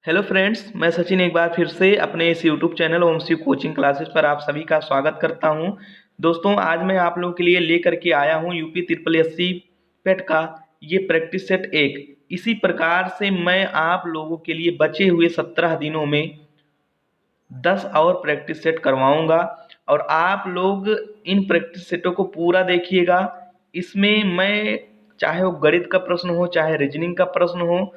Hello friends, मैं सचिन एक बार फिर से अपने इस यूट्यूब चैनल ओमसी कोचिंग क्लासेस पर आप सभी का स्वागत करता हूं। दोस्तों, आज मैं आप लोगों के लिए लेकर के आया हूं यूपी ट्रिपल एससी पेट का ये प्रैक्टिस सेट एक। इसी प्रकार से मैं आप लोगों के लिए बचे हुए 17 दिनों में 10 और प्रैक्टिस सेट करवाऊंगा और आप लोग इन प्रैक्टिस सेटों को पूरा देखिएगा। इसमें मैं चाहे वो गणित का प्रश्न हो, चाहे रीजनिंग का प्रश्न हो,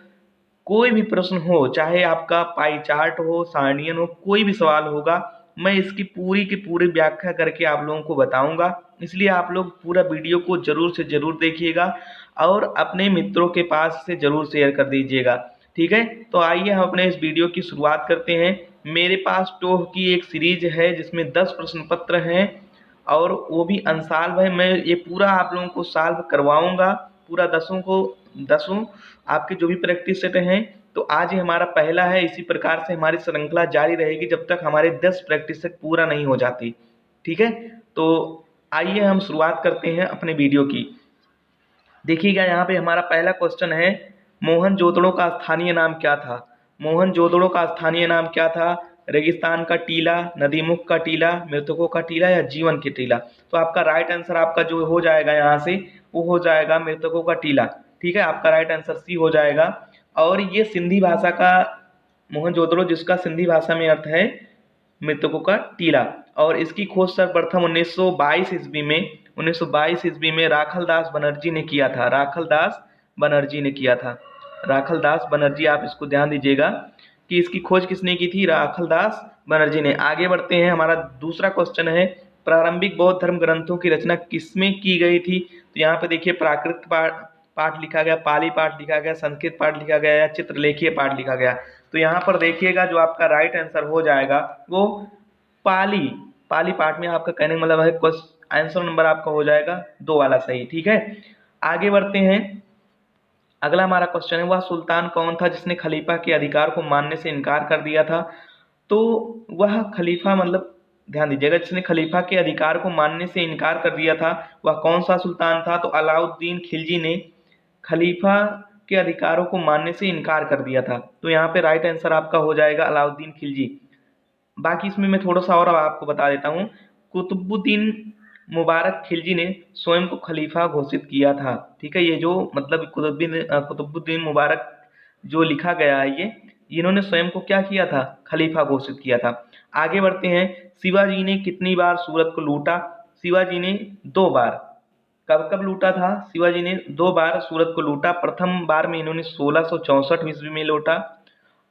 कोई भी प्रश्न हो, चाहे आपका पाई चार्ट हो, सारणियन हो, कोई भी सवाल होगा, मैं इसकी पूरी की पूरी व्याख्या करके आप लोगों को बताऊंगा। इसलिए आप लोग पूरा वीडियो को जरूर से जरूर देखिएगा और अपने मित्रों के पास से जरूर शेयर कर दीजिएगा। ठीक है, तो आइए हम अपने इस वीडियो की शुरुआत करते हैं। मेरे पास टोह की एक सीरीज है जिसमें 10 प्रश्न पत्र हैं और वो भी अनसाल्व है। मैं ये पूरा आप लोगों को सॉल्व करवाऊंगा, पूरा दसों आपके जो भी प्रैक्टिस सेट हैं। तो आज ही हमारा पहला है। इसी प्रकार से हमारी श्रृंखला जारी रहेगी जब तक हमारे 10 प्रैक्टिस सेट पूरा नहीं हो जाती। ठीक है, तो आइए हम शुरुआत करते हैं अपने वीडियो की। देखिएगा, यहाँ पे हमारा पहला क्वेश्चन है, मोहनजोदड़ो का स्थानीय नाम क्या था? मोहनजोदड़ो का स्थानीय नाम क्या था? रेगिस्तान का टीला, नदीमुख का टीला, मृतकों का टीला या जीवन के टीला? तो आपका राइट आंसर आपका जो हो जाएगा यहाँ से वो हो जाएगा मृतकों का टीला। ठीक है, आपका राइट आंसर सी हो जाएगा। और ये सिंधी भाषा का मोहनजोदड़ो, जिसका सिंधी भाषा में अर्थ है मृतकों का टीला। और इसकी खोज सर्वप्रथम 1922 ईस्वी में 1922 ईस्वी में राखलदास बनर्जी ने किया था। राखलदास बनर्जी ने किया था। राखलदास बनर्जी, आप इसको ध्यान दीजिएगा कि इसकी खोज किसने की थी? राखलदास बनर्जी ने। आगे बढ़ते हैं, हमारा दूसरा क्वेश्चन है, प्रारंभिक बौद्ध धर्म ग्रंथों की रचना किसमें की गई थी? तो यहाँ पे देखिए, प्राकृत पाठ लिखा गया, पाली पाठ लिखा गया, संस्कृत पाठ लिखा गया या चित्रलेखीय पाठ लिखा गया? तो यहाँ पर देखिएगा, जो आपका राइट आंसर हो जाएगा वो पाली पाली पाठ में आपका कहने का मतलब है आंसर नंबर आपका हो जाएगा 2 वाला सही। ठीक है, आगे बढ़ते हैं। अगला हमारा क्वेश्चन है, वह सुल्तान कौन था जिसने खलीफा के अधिकार को मानने से इनकार कर दिया था? तो वह खलीफा मतलब ध्यान दीजिएगा, जिसने खलीफा के अधिकार को मानने से इनकार कर दिया था, वह कौन सा सुल्तान था? तो अलाउद्दीन खिलजी ने खलीफा के अधिकारों को मानने से इनकार कर दिया था। तो यहाँ पे राइट आंसर आपका हो जाएगा अलाउद्दीन खिलजी। बाकी इसमें मैं थोड़ा सा और आपको बता देता हूँ। कुतुबुद्दीन मुबारक खिलजी ने स्वयं को खलीफा घोषित किया था। ठीक है, ये जो मतलब कुतुबुद्दीन मुबारक जो लिखा गया है, ये इन्होंने स्वयं को क्या किया था? खलीफा घोषित किया था। आगे बढ़ते हैं, शिवाजी ने कितनी बार सूरत को लूटा? शिवाजी ने 2 बार। कब कब लूटा था? शिवाजी ने 2 बार सूरत को लूटा। प्रथम बार में इन्होंने 1664 ईस्वी में लूटा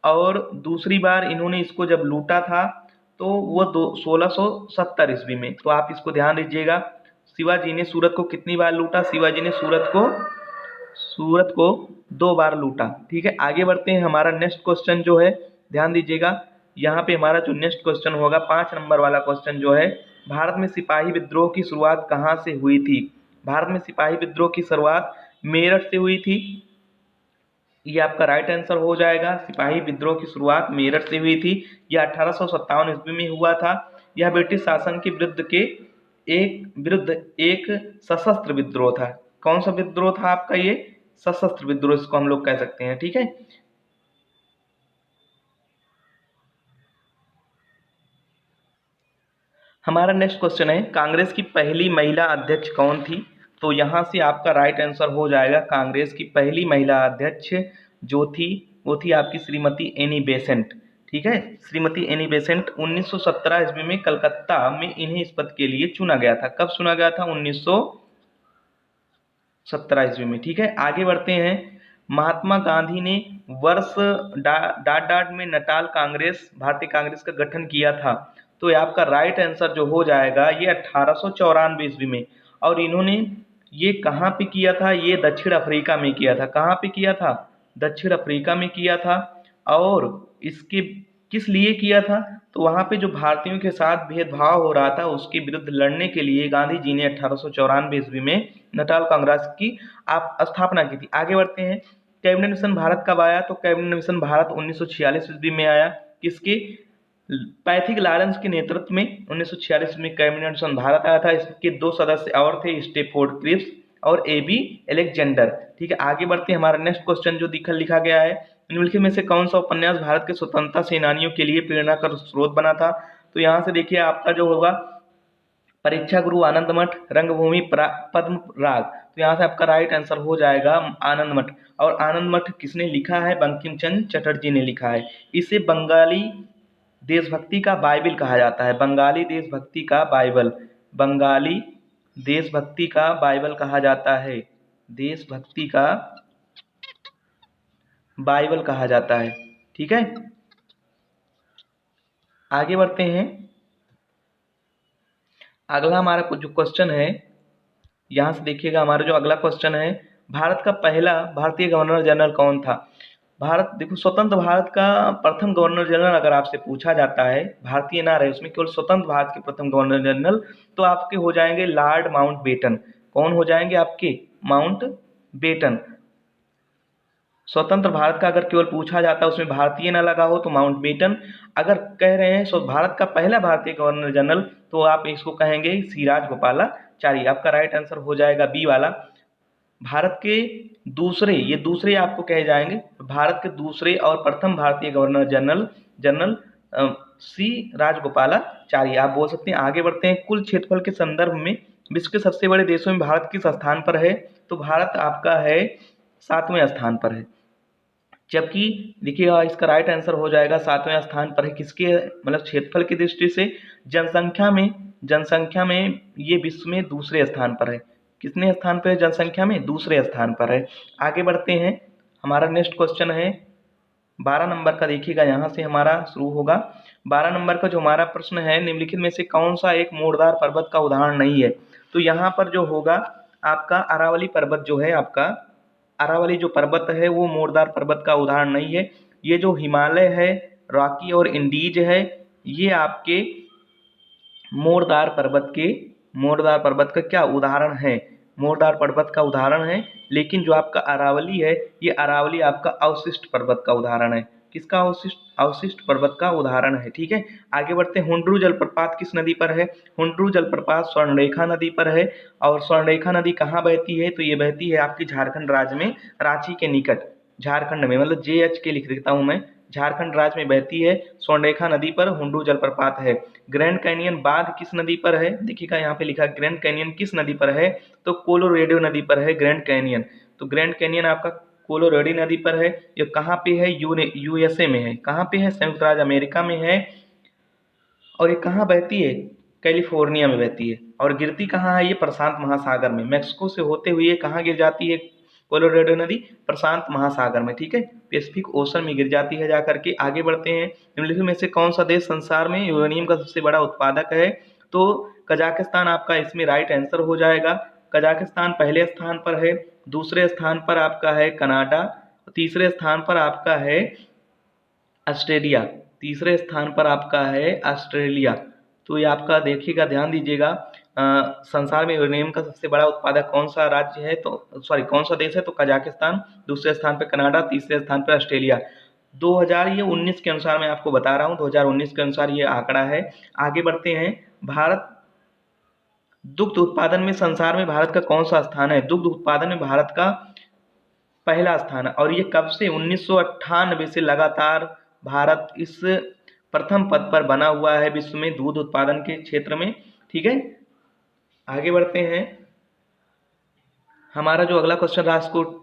और दूसरी बार इन्होंने इसको जब लूटा था तो वो 1670 ईस्वी में। तो आप इसको ध्यान दीजिएगा, शिवाजी ने सूरत को कितनी बार लूटा? शिवाजी ने सूरत को 2 बार लूटा। ठीक है, आगे बढ़ते हैं। हमारा नेक्स्ट क्वेश्चन जो है, ध्यान दीजिएगा, यहाँ पे हमारा जो नेक्स्ट क्वेश्चन होगा 5 नंबर वाला क्वेश्चन जो है, भारत में सिपाही विद्रोह की शुरुआत कहाँ से हुई थी? भारत में सिपाही विद्रोह की शुरुआत मेरठ से हुई थी। ये आपका राइट आंसर हो जाएगा। सिपाही विद्रोह की शुरुआत मेरठ से हुई थी। यह 1857 ईस्वी में हुआ था। यह ब्रिटिश शासन के विरुद्ध एक सशस्त्र विद्रोह था। कौन सा विद्रोह था आपका? ये सशस्त्र विद्रोह इसको हम लोग कह सकते हैं। ठीक है, हमारा नेक्स्ट क्वेश्चन है, कांग्रेस की पहली महिला अध्यक्ष कौन थी? तो यहाँ से आपका राइट आंसर हो जाएगा, कांग्रेस की पहली महिला अध्यक्ष जो थी वो थी आपकी श्रीमती एनी बेसेंट। ठीक है, श्रीमती एनी बेसेंट 1917 ईस्वी में कलकत्ता में इन्हें इस पद के लिए चुना गया था। कब चुना गया था? 1917 ईस्वी में। ठीक है, आगे बढ़ते हैं। महात्मा गांधी ने वर्ष डाट में नटाल कांग्रेस, भारतीय कांग्रेस का गठन किया था। तो ये आपका राइट आंसर जो हो जाएगा ये 1894 ईस्वी में। और इन्होंने ये कहाँ पे किया था? ये दक्षिण अफ्रीका में किया था। कहाँ पे किया था? दक्षिण अफ्रीका में किया था। और इसके किस लिए किया था? तो वहाँ पे जो भारतीयों के साथ भेदभाव हो रहा था उसके विरुद्ध लड़ने के लिए गांधी जी ने 1894 ईस्वी में नटाल कांग्रेस की आप स्थापना की थी। आगे बढ़ते हैं, कैबिनेट मिशन भारत कब आया? तो कैबिनेट मिशन भारत 1946 ईस्वी में आया। किसके? पैथिक लॉरेंस के नेतृत्व में 1946 में कैबिनेट मिशन भारत आया था। इसके 2 सदस्य और थे, स्टेफोर्ड क्रिप्स और AB अलेक्जेंडर। ठीक है, आगे बढ़ते हैं। हमारा नेक्स्ट क्वेश्चन जो लिखा गया है, निम्नलिखित में से कौन सा उपन्यास भारत के स्वतंत्रता सेनानियों के लिए प्रेरणा का स्रोत बना था? तो यहाँ से देखिए आपका जो होगा परीक्षा गुरु आनंद मठ, रंगभूमि पद्म राग। तो यहाँ से आपका राइट आंसर हो जाएगा आनंद मठ। और आनंद मठ किसने लिखा है? बंकिम चंद्र चटर्जी ने लिखा है। इसे बंगाली देशभक्ति का बाइबिल कहा जाता है। बंगाली देशभक्ति का बाइबल, बंगाली देशभक्ति का बाइबल कहा जाता है। देशभक्ति का बाइबल कहा जाता है। ठीक है, आगे बढ़ते हैं। अगला हमारा जो क्वेश्चन है, यहाँ से देखिएगा हमारा जो अगला क्वेश्चन है, भारत का पहला भारतीय गवर्नर जनरल कौन था? भारत, देखो स्वतंत्र भारत का प्रथम गवर्नर जनरल अगर आपसे पूछा जाता है, भारतीय ना रहे उसमें, केवल स्वतंत्र भारत के प्रथम गवर्नर जनरल, तो आपके हो जाएंगे लॉर्ड माउंटबेटन। कौन हो जाएंगे आपके? माउंटबेटन। स्वतंत्र भारत का अगर केवल पूछा जाता है उसमें भारतीय ना लगा हो तो माउंटबेटन। अगर कह रहे हैं सो भारत का पहला भारतीय गवर्नर जनरल, तो आप इसको कहेंगे सिराज गोपालाचारी। आपका राइट आंसर हो जाएगा बी वाला। भारत के दूसरे, ये दूसरे आपको कहे जाएंगे, भारत के दूसरे और प्रथम भारतीय गवर्नर जनरल सी राजगोपालाचारी आप बोल सकते हैं। आगे बढ़ते हैं। कुल क्षेत्रफल के संदर्भ में विश्व के सबसे बड़े देशों में भारत किस स्थान पर है? तो भारत आपका है 7वें स्थान पर है। जबकि देखिएगा इसका राइट आंसर हो जाएगा 7वें स्थान पर है। किसके, मतलब क्षेत्रफल की दृष्टि से, जनसंख्या में ये विश्व में दूसरे स्थान पर है। कितने स्थान पर है? जनसंख्या में दूसरे स्थान पर है। आगे बढ़ते हैं। हमारा नेक्स्ट क्वेश्चन है 12 नंबर का। देखिएगा यहाँ से हमारा शुरू होगा। 12 नंबर का जो हमारा प्रश्न है, निम्नलिखित में से कौन सा एक मोड़दार पर्वत का उदाहरण नहीं है? तो यहाँ पर जो होगा आपका अरावली पर्वत जो है, आपका अरावली जो पर्वत है वो मोड़दार पर्वत का उदाहरण नहीं है। ये जो हिमालय है, रॉकी और इंडीज है, ये आपके मोड़दार पर्वत का क्या उदाहरण है? मोड़दार पर्वत का उदाहरण है। लेकिन जो आपका अरावली है, ये अरावली आपका अवशिष्ट पर्वत का उदाहरण है। किसका? अवशिष्ट पर्वत का उदाहरण है। ठीक है, आगे बढ़ते हैं। हुंड्रू जलप्रपात किस नदी पर है? हुंड्रू जलप्रपात स्वर्णरेखा नदी पर है। और स्वर्णरेखा नदी कहाँ बहती है? तो ये बहती है आपकी झारखंड राज्य में, रांची के निकट, झारखंड में, मतलब JH के लिख देता हूँ मैं, झारखंड राज्य में बहती है स्वर्णरेखा नदी पर हुंड्रू जलप्रपात है। ग्रैंड कैनियन बांध किस नदी पर है? देखिएगा यहाँ पे लिखा है ग्रैंड कैनियन किस नदी पर है? तो कोलोरेडो नदी पर है ग्रैंड कैनियन। तो ग्रैंड कैनियन आपका कोलोरेडो नदी पर है। ये कहाँ पे है? USA में है। कहाँ पे है? संयुक्त राज्य अमेरिका में है। और ये कहाँ बहती है? कैलिफोर्निया में बहती है। और गिरती कहाँ है? ये प्रशांत महासागर में, मैक्सिको से होते हुए कहाँ गिर जाती है कोलोराडो नदी? प्रशांत महासागर में। ठीक है, पैसिफिक ओशन में गिर जाती है जाकर के। आगे बढ़ते हैं। निम्नलिखित में से कौन सा देश संसार में यूरेनियम का सबसे बड़ा उत्पादक है? तो कजाकिस्तान आपका इसमें राइट आंसर हो जाएगा। कजाकिस्तान पहले स्थान पर है। दूसरे स्थान पर आपका है कनाडा। तीसरे स्थान पर आपका है ऑस्ट्रेलिया। तीसरे स्थान पर आपका है ऑस्ट्रेलिया। तो ये आपका देखिएगा, ध्यान दीजिएगा। संसार में यूरेनियम का सबसे बड़ा उत्पादक कौन सा राज्य है? तो सॉरी कौन सा देश है? तो कजाकिस्तान। दूसरे स्थान पर कनाडा, तीसरे स्थान पर ऑस्ट्रेलिया। 2019 के अनुसार मैं आपको बता रहा हूँ, 2019 के अनुसार ये आंकड़ा है। आगे बढ़ते हैं। भारत दुग्ध उत्पादन में संसार में भारत का कौन सा स्थान है? दुग्ध उत्पादन में भारत का पहला स्थान है। और ये कब से? 1998 से लगातार भारत इस प्रथम पद पर बना हुआ है विश्व में दूध उत्पादन के क्षेत्र में। ठीक है, आगे बढ़ते हैं। हमारा जो अगला क्वेश्चन,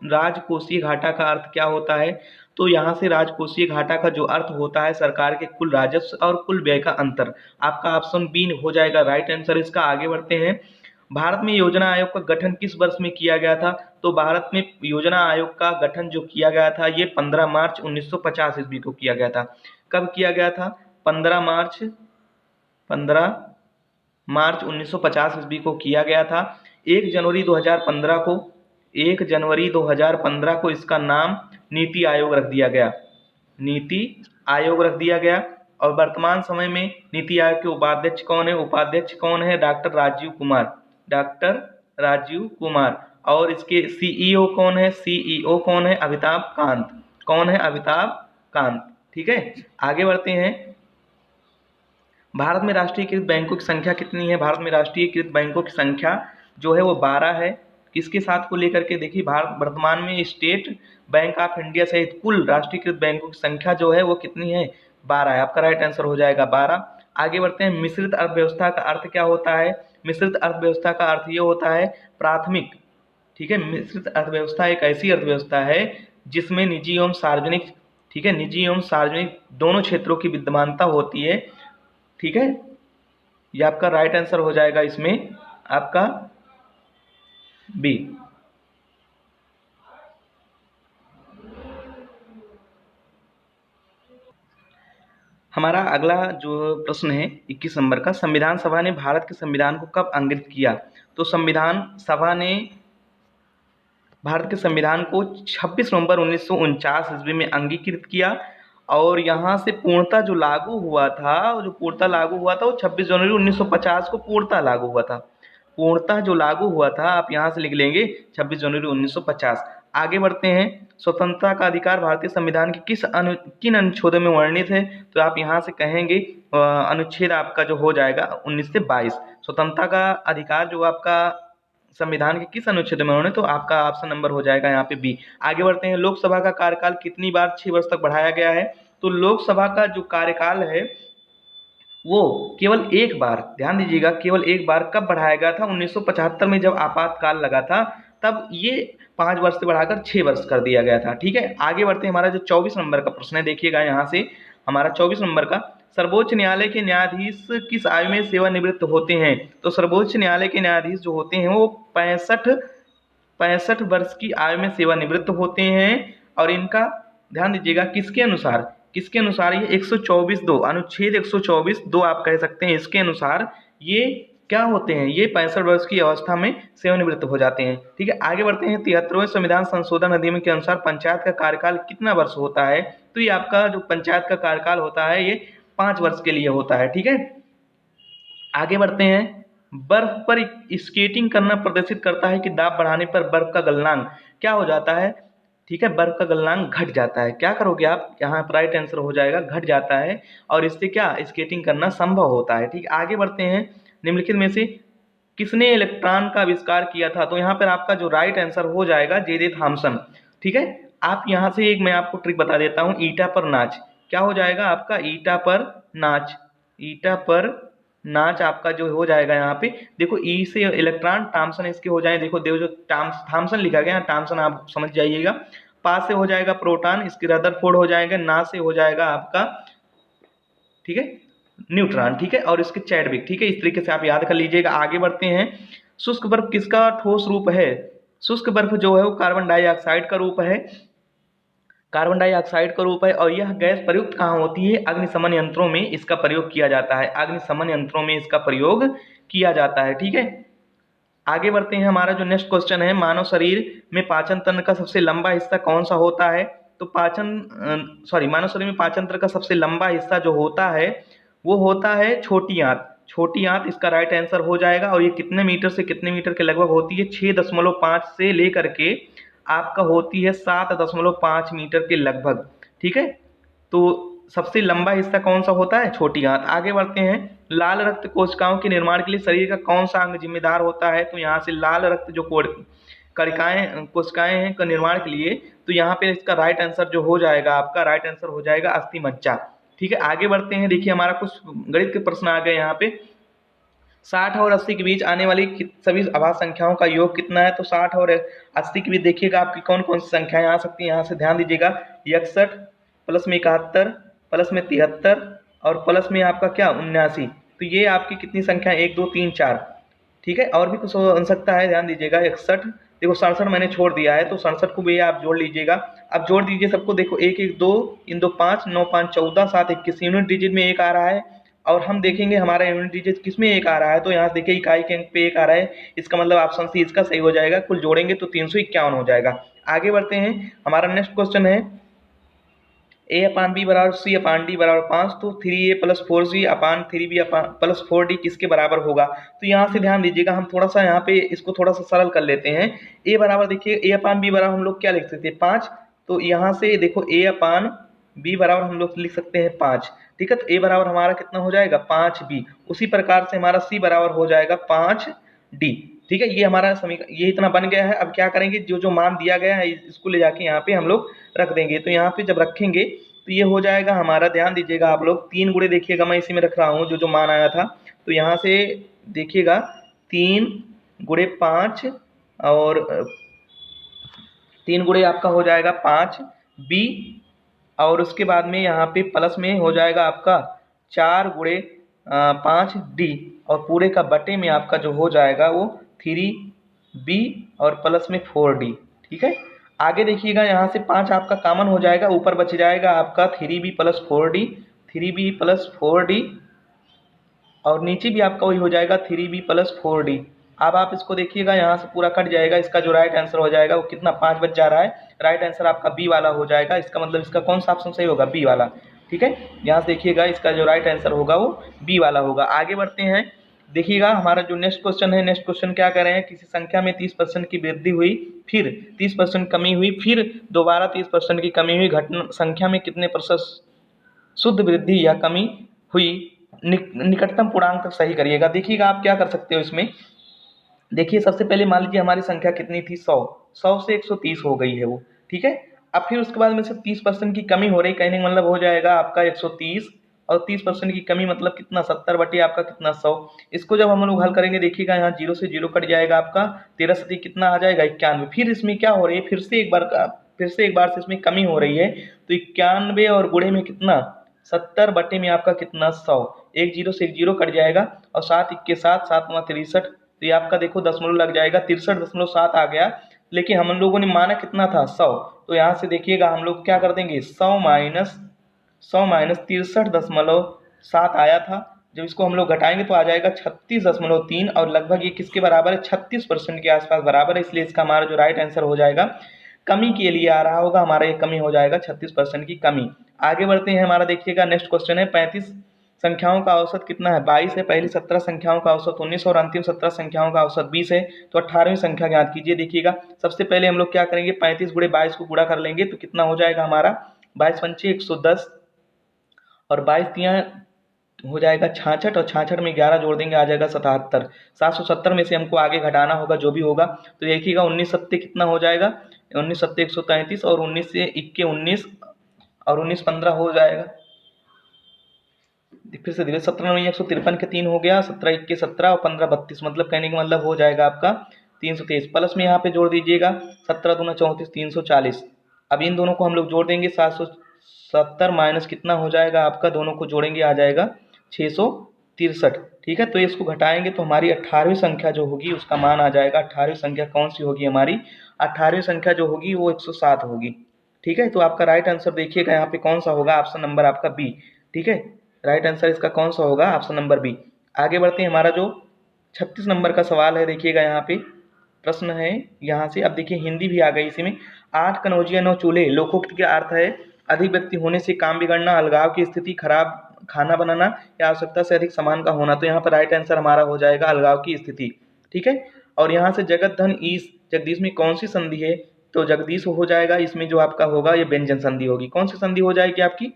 राजकोषीय घाटा का अर्थ क्या होता है? तो यहाँ से राजकोषीय घाटा का जो अर्थ होता है सरकार के कुल राजस्व और कुल व्यय का अंतर। आपका ऑप्शन बी हो जाएगा राइट आंसर इसका। आगे बढ़ते हैं। भारत में योजना आयोग का गठन किस वर्ष में किया गया था? तो भारत में योजना आयोग का गठन जो किया गया था ये 15 मार्च 1950 ईस्वी को किया गया था। कब किया गया था? 15 मार्च 1950 ईस्वी को किया गया था। 1 जनवरी 2015 को इसका नाम नीति आयोग रख दिया गया। नीति आयोग रख दिया गया। और वर्तमान समय में नीति आयोग के उपाध्यक्ष कौन है? उपाध्यक्ष कौन है? डॉक्टर राजीव कुमार। और इसके CEO कौन है? CEO कौन है? अमिताभ कांत। कौन है? अमिताभ कांत। ठीक है, आगे बढ़ते हैं। भारत में राष्ट्रीयकृत बैंकों की संख्या कितनी है? भारत में राष्ट्रीयकृत बैंकों की संख्या जो है वो 12 है। किसके साथ को लेकर के देखिए, भारत वर्तमान में स्टेट बैंक ऑफ इंडिया सहित कुल राष्ट्रीयकृत बैंकों की संख्या जो है वो कितनी है, 12 है। आपका राइट आंसर हो जाएगा 12। आगे बढ़ते हैं, मिश्रित अर्थव्यवस्था का अर्थ क्या होता है? मिश्रित अर्थव्यवस्था का अर्थ ये होता है प्राथमिक, ठीक है, मिश्रित अर्थव्यवस्था एक ऐसी अर्थव्यवस्था है जिसमें निजी एवं सार्वजनिक, ठीक है, निजी एवं सार्वजनिक दोनों क्षेत्रों की विद्यमानता होती है, ठीक है। ये आपका राइट आंसर हो जाएगा इसमें आपका बी। हमारा अगला जो प्रश्न है 21 नंबर का, संविधान सभा ने भारत के संविधान को कब अंगित किया? तो संविधान सभा ने भारत के संविधान को 26 नवंबर 1949 ईस्वी में अंगीकृत किया, और यहाँ से पूर्णतः जो लागू हुआ था, जो पूर्णतः लागू हुआ था वो 26 जनवरी 1950 को पूर्णतः लागू हुआ था। पूर्णतः जो लागू हुआ था आप यहाँ से लिख लेंगे 26 जनवरी 1950। आगे बढ़ते हैं, स्वतंत्रता का अधिकार भारतीय संविधान के किन अनुच्छेदों में वर्णित है? तो आप यहाँ से कहेंगे अनुच्छेद आपका जो हो जाएगा 19 से 22। स्वतंत्रता का अधिकार जो आपका संविधान के किस अनुच्छेद में होने, तो आपका ऑप्शन नंबर हो जाएगा यहाँ पे बी। आगे बढ़ते हैं, लोकसभा का कार्यकाल कितनी बार 6 वर्ष तक बढ़ाया गया है? तो लोकसभा का जो कार्यकाल है वो केवल एक बार, ध्यान दीजिएगा, केवल एक बार कब बढ़ाया गया था? 1975 में जब आपातकाल लगा था तब ये 5 वर्ष से बढ़ाकर 6 वर्ष कर दिया गया था, ठीक है। आगे बढ़ते हैं, हमारा जो 24 नंबर का प्रश्न है, देखिएगा यहाँ से हमारा 24 नंबर का, सर्वोच्च न्यायालय के न्यायाधीश किस आयु में सेवानिवृत्त होते हैं? तो सर्वोच्च न्यायालय के न्यायाधीश जो होते हैं वो 65 वर्ष की आयु में सेवानिवृत्त होते हैं, और इनका ध्यान दीजिएगा किसके अनुसार, किसके अनुसार? ये 124(2) अनुच्छेद 124(2) आप कह सकते हैं, इसके अनुसार ये क्या होते हैं, ये 65 वर्ष की अवस्था में सेवानिवृत्त हो जाते हैं, ठीक है। आगे बढ़ते हैं, 73वें संविधान संशोधन अधिनियम के अनुसार पंचायत का कार्यकाल कितना वर्ष होता है? तो ये आपका जो पंचायत का कार्यकाल होता है ये 5 वर्ष के लिए होता है, ठीक है। आगे बढ़ते हैं, बर्फ पर स्केटिंग करना प्रदर्शित करता है कि दाब बढ़ाने पर बर्फ का गलनांक क्या हो जाता है? ठीक है, बर्फ का गलनांक घट जाता है। क्या करोगे आप? यहाँ पर राइट आंसर हो जाएगा घट जाता है, और इससे क्या स्केटिंग करना संभव होता है, ठीक है। आगे बढ़ते हैं, निम्नलिखित में से किसने इलेक्ट्रॉन का आविष्कार किया था? तो यहाँ पर आपका जो राइट आंसर हो जाएगा जे थॉमसन, ठीक है। आप यहाँ से एक मैं आपको ट्रिक बता देता हूँ, ईटा पर नाच, क्या हो जाएगा आपका? ईटा पर नाच, ईटा पर नाच आपका जो हो जाएगा यहाँ पे, देखो ई से इलेक्ट्रॉन, थॉमसन इसके हो जाए, देखो देखो जो थॉमसन लिखा गया, थॉमसन आप समझ जाइएगा। पास से हो जाएगा प्रोटॉन, इसके रदरफोर्ड हो जाएगा, ना से हो जाएगा आपका, ठीक है, न्यूट्रॉन, ठीक है, और इसके चैडविक, ठीक है। इस तरीके से आप याद कर लीजिएगा। आगे बढ़ते हैं, शुष्क बर्फ किसका ठोस रूप है? शुष्क बर्फ जो है वो कार्बन डाइऑक्साइड का रूप है, कार्बन डाइऑक्साइड का रूप है, और यह गैस प्रयुक्त कहाँ होती है? अग्निशमन यंत्रों में इसका प्रयोग किया जाता है, अग्निशमन यंत्रों में इसका प्रयोग किया जाता है, ठीक है। आगे बढ़ते हैं, हमारा जो नेक्स्ट क्वेश्चन है, मानव शरीर में पाचन तंत्र का सबसे लंबा हिस्सा कौन सा होता है? तो मानव शरीर में पाचन तंत्र का सबसे लंबा हिस्सा जो होता है वो होता है छोटी आंत, छोटी आंत इसका राइट आंसर हो जाएगा। और ये कितने मीटर से कितने मीटर के लगभग होती है? 6.5 से लेकर के आपका होती है 7.5 मीटर के लगभग, ठीक है। तो सबसे लंबा हिस्सा कौन सा होता है? छोटी आंत। आगे बढ़ते हैं, लाल रक्त कोशिकाओं के निर्माण के लिए शरीर का कौन सा अंग जिम्मेदार होता है? तो यहाँ से लाल रक्त जो कोशिकाएं हैं का निर्माण के लिए, तो यहाँ पे इसका राइट आंसर जो हो जाएगा, आपका राइट आंसर हो जाएगा अस्थि मज्जा, ठीक है। आगे बढ़ते हैं, देखिए हमारा कुछ गणित के प्रश्न आ गए यहाँ पे। 60 और 80 के बीच आने वाली सभी अभाज्य संख्याओं का योग कितना है? तो 60 और 80 के बीच देखिएगा आपकी कौन कौन सी संख्याएं आ सकती हैं, यहाँ से ध्यान दीजिएगा। 61 प्लस में 71 प्लस में 73 और प्लस में आपका क्या 79, तो ये आपकी कितनी संख्या? 1 2 3 4, ठीक है। और भी कुछ हो सकता है, ध्यान दीजिएगा। 61, देखो 67 मैंने छोड़ दिया है, तो 67 को भी आप जोड़ लीजिएगा। अब जोड़ दीजिए सबको, देखो 1 1 2 इन 2 5 9 5 14 7 21 यूनिट डिजिट में 1 आ रहा है, और हम देखेंगे हमारा यूनिट डिजिट किस में 1 आ रहा है, तो यहाँ देखिए इकाई के अंक पे 1 आ रहा है, इसका मतलब ऑप्शन सी इसका सही हो जाएगा। कुल जोड़ेंगे तो 351 हो जाएगा। आगे बढ़ते हैं, हमारा नेक्स्ट क्वेश्चन है, a/b बराबर c/d बराबर 5, तो 3a प्लस 4c अपान 3b प्लस 4d किसके बराबर होगा? तो यहाँ से ध्यान दीजिएगा, हम थोड़ा सा यहाँ पे इसको थोड़ा सा सरल कर लेते हैं। a बराबर देखिए a/b बराबर हम लोग क्या लिख सकते हैं? 5, तो यहाँ से देखो a/b बराबर हम लोग लिख सकते हैं 5, ठीक है। तो a बराबर हमारा कितना हो जाएगा? 5b। उसी प्रकार से हमारा c बराबर हो जाएगा 5d, ठीक है, ये हमारा समीकरण ये इतना बन गया है। अब क्या करेंगे, जो जो मान दिया गया है इसको ले जाके यहाँ पे हम लोग रख देंगे। तो यहाँ पे जब रखेंगे तो ये हो जाएगा हमारा, ध्यान दीजिएगा आप लोग, 3 गुणे देखिएगा मैं इसी में रख रहा हूँ जो जो मान आया था। तो यहाँ से देखिएगा 3 गुणे 5 और 3 गुणे आपका हो जाएगा 5 बी, और उसके बाद में यहाँ पे प्लस में हो जाएगा आपका 4 गुणे 5 डी, और पूरे का बटे में आपका जो हो जाएगा वो 3 बी और प्लस में 4 डी। ठीक है, आगे देखिएगा यहाँ से 5 आपका कॉमन हो जाएगा, ऊपर बच जाएगा आपका 3 b plus 4 d, 3 b plus 4 d, और नीचे भी आपका वही हो जाएगा 3 बी प्लस 4 डी। अब आप इसको देखिएगा, यहाँ से पूरा कट जाएगा, इसका जो राइट आंसर हो जाएगा वो कितना, 5 बच जा रहा है। राइट आंसर आपका बी वाला हो जाएगा। इसका मतलब इसका कौन सा ऑप्शन सही होगा, बी वाला। ठीक है, यहाँ से देखिएगा इसका जो राइट आंसर होगा वो बी वाला होगा। आगे बढ़ते हैं, देखिएगा हमारा जो नेक्स्ट क्वेश्चन है, नेक्स्ट क्वेश्चन क्या कह रहे हैं, किसी संख्या में 30% की वृद्धि हुई, फिर 30% कमी हुई, फिर दोबारा 30% की कमी हुई, घटना संख्या में कितने प्रतिशत शुद्ध वृद्धि या कमी हुई, निकटतम पूर्णांक तक सही करिएगा। देखिएगा आप क्या कर सकते हो इसमें। देखिए सबसे पहले मान लीजिए हमारी संख्या कितनी थी, 100 से 130 हो गई है वो। ठीक है, अब फिर उसके बाद में से 30% की कमी हो रही, कहने का मतलब हो जाएगा आपका 130, और 30% की कमी मतलब कितना, 70 बटे आपका कितना 100। इसको जब हम लोग हल करेंगे, देखिएगा यहाँ 0 से 0 कट जाएगा आपका, 13 से कितना आ जाएगा 91। फिर इसमें क्या हो रही है, फिर से एक बार से इसमें कमी हो रही है। तो 91 और गुणे में कितना, 70 बटे में आपका कितना 100, एक 0 से एक 0 कट जाएगा, और 7 1 के 7, 7 × 63, तो ये आपका देखो दशमलव लग जाएगा, 63.7 आ गया। लेकिन हम लोगों ने माना कितना था, 100। तो यहाँ से देखिएगा हम लोग क्या कर देंगे, 100 माइनस 63.7 आया था। जब इसको हम लोग घटाएंगे तो आ जाएगा 36.3, और लगभग ये किसके बराबर है, 36% के आसपास बराबर है। इसलिए इसका हमारा जो राइट आंसर हो जाएगा, कमी के लिए आ रहा होगा हमारा, ये कमी हो जाएगा 36% की कमी। आगे बढ़ते हैं, हमारा देखिएगा नेक्स्ट क्वेश्चन है, 35 संख्याओं का औसत कितना है, 22 है। पहली 17 संख्याओं का औसत 19 और अंतिम 17 संख्याओं का औसत 20 है। तो 18वीं संख्या ज्ञात कीजिए। देखिएगा सबसे पहले हम लोग क्या करेंगे, 35 गुणे 22 को गुणा कर लेंगे तो कितना हो जाएगा हमारा, 22 पंचे 110, और 22 तियाँ हो जाएगा 66, और 66 में 11 जोड़ देंगे आ जाएगा 77। 770 में से हमको आगे घटाना होगा जो भी होगा। तो देखिएगा 19 सत्ते कितना हो जाएगा, 19 सत्ते 133, और 19 से 21 19, और 19 15 हो जाएगा, फिर से धीरे 17 9 153 के 3 हो गया, 17 1 17 और 15 32, मतलब कहने का मतलब हो जाएगा आपका 323। प्लस में यहाँ पे जोड़ दीजिएगा, 17 दूना 34, 340। अब इन दोनों को हम लोग जोड़ देंगे, 770 माइनस कितना हो जाएगा आपका, दोनों को जोड़ेंगे आ जाएगा 663। ठीक है, तो इसको घटाएंगे तो हमारी 18वीं संख्या जो होगी उसका मान आ जाएगा। 18वीं संख्या कौन सी होगी हमारी, 18वीं संख्या जो होगी वो 107 होगी। ठीक है, तो आपका राइट आंसर देखिएगा यहाँ पे कौन सा होगा, ऑप्शन नंबर आपका बी। ठीक है, राइट आंसर इसका कौन सा होगा, ऑप्शन नंबर बी। आगे बढ़ते हैं, हमारा जो 36 नंबर का सवाल है, देखिएगा यहाँ पे प्रश्न है यहाँ से। अब देखिए हिंदी भी आ गई इसी में। 8 कनौजिया 9 चूल्हे, लोकोक्त का अर्थ है अधिक व्यक्ति होने से काम बिगड़ना, अलगाव की स्थिति, खराब खाना बनाना, या आवश्यकता से अधिक सामान का होना। तो यहाँ पर राइट आंसर हमारा हो जाएगा अलगाव की स्थिति। ठीक है, और यहाँ से जगत धन ईश, जगदीश में कौन सी संधि है, तो जगदीश हो जाएगा। इसमें जो आपका होगा ये व्यंजन संधि होगी। कौन सी संधि हो जाएगी आपकी,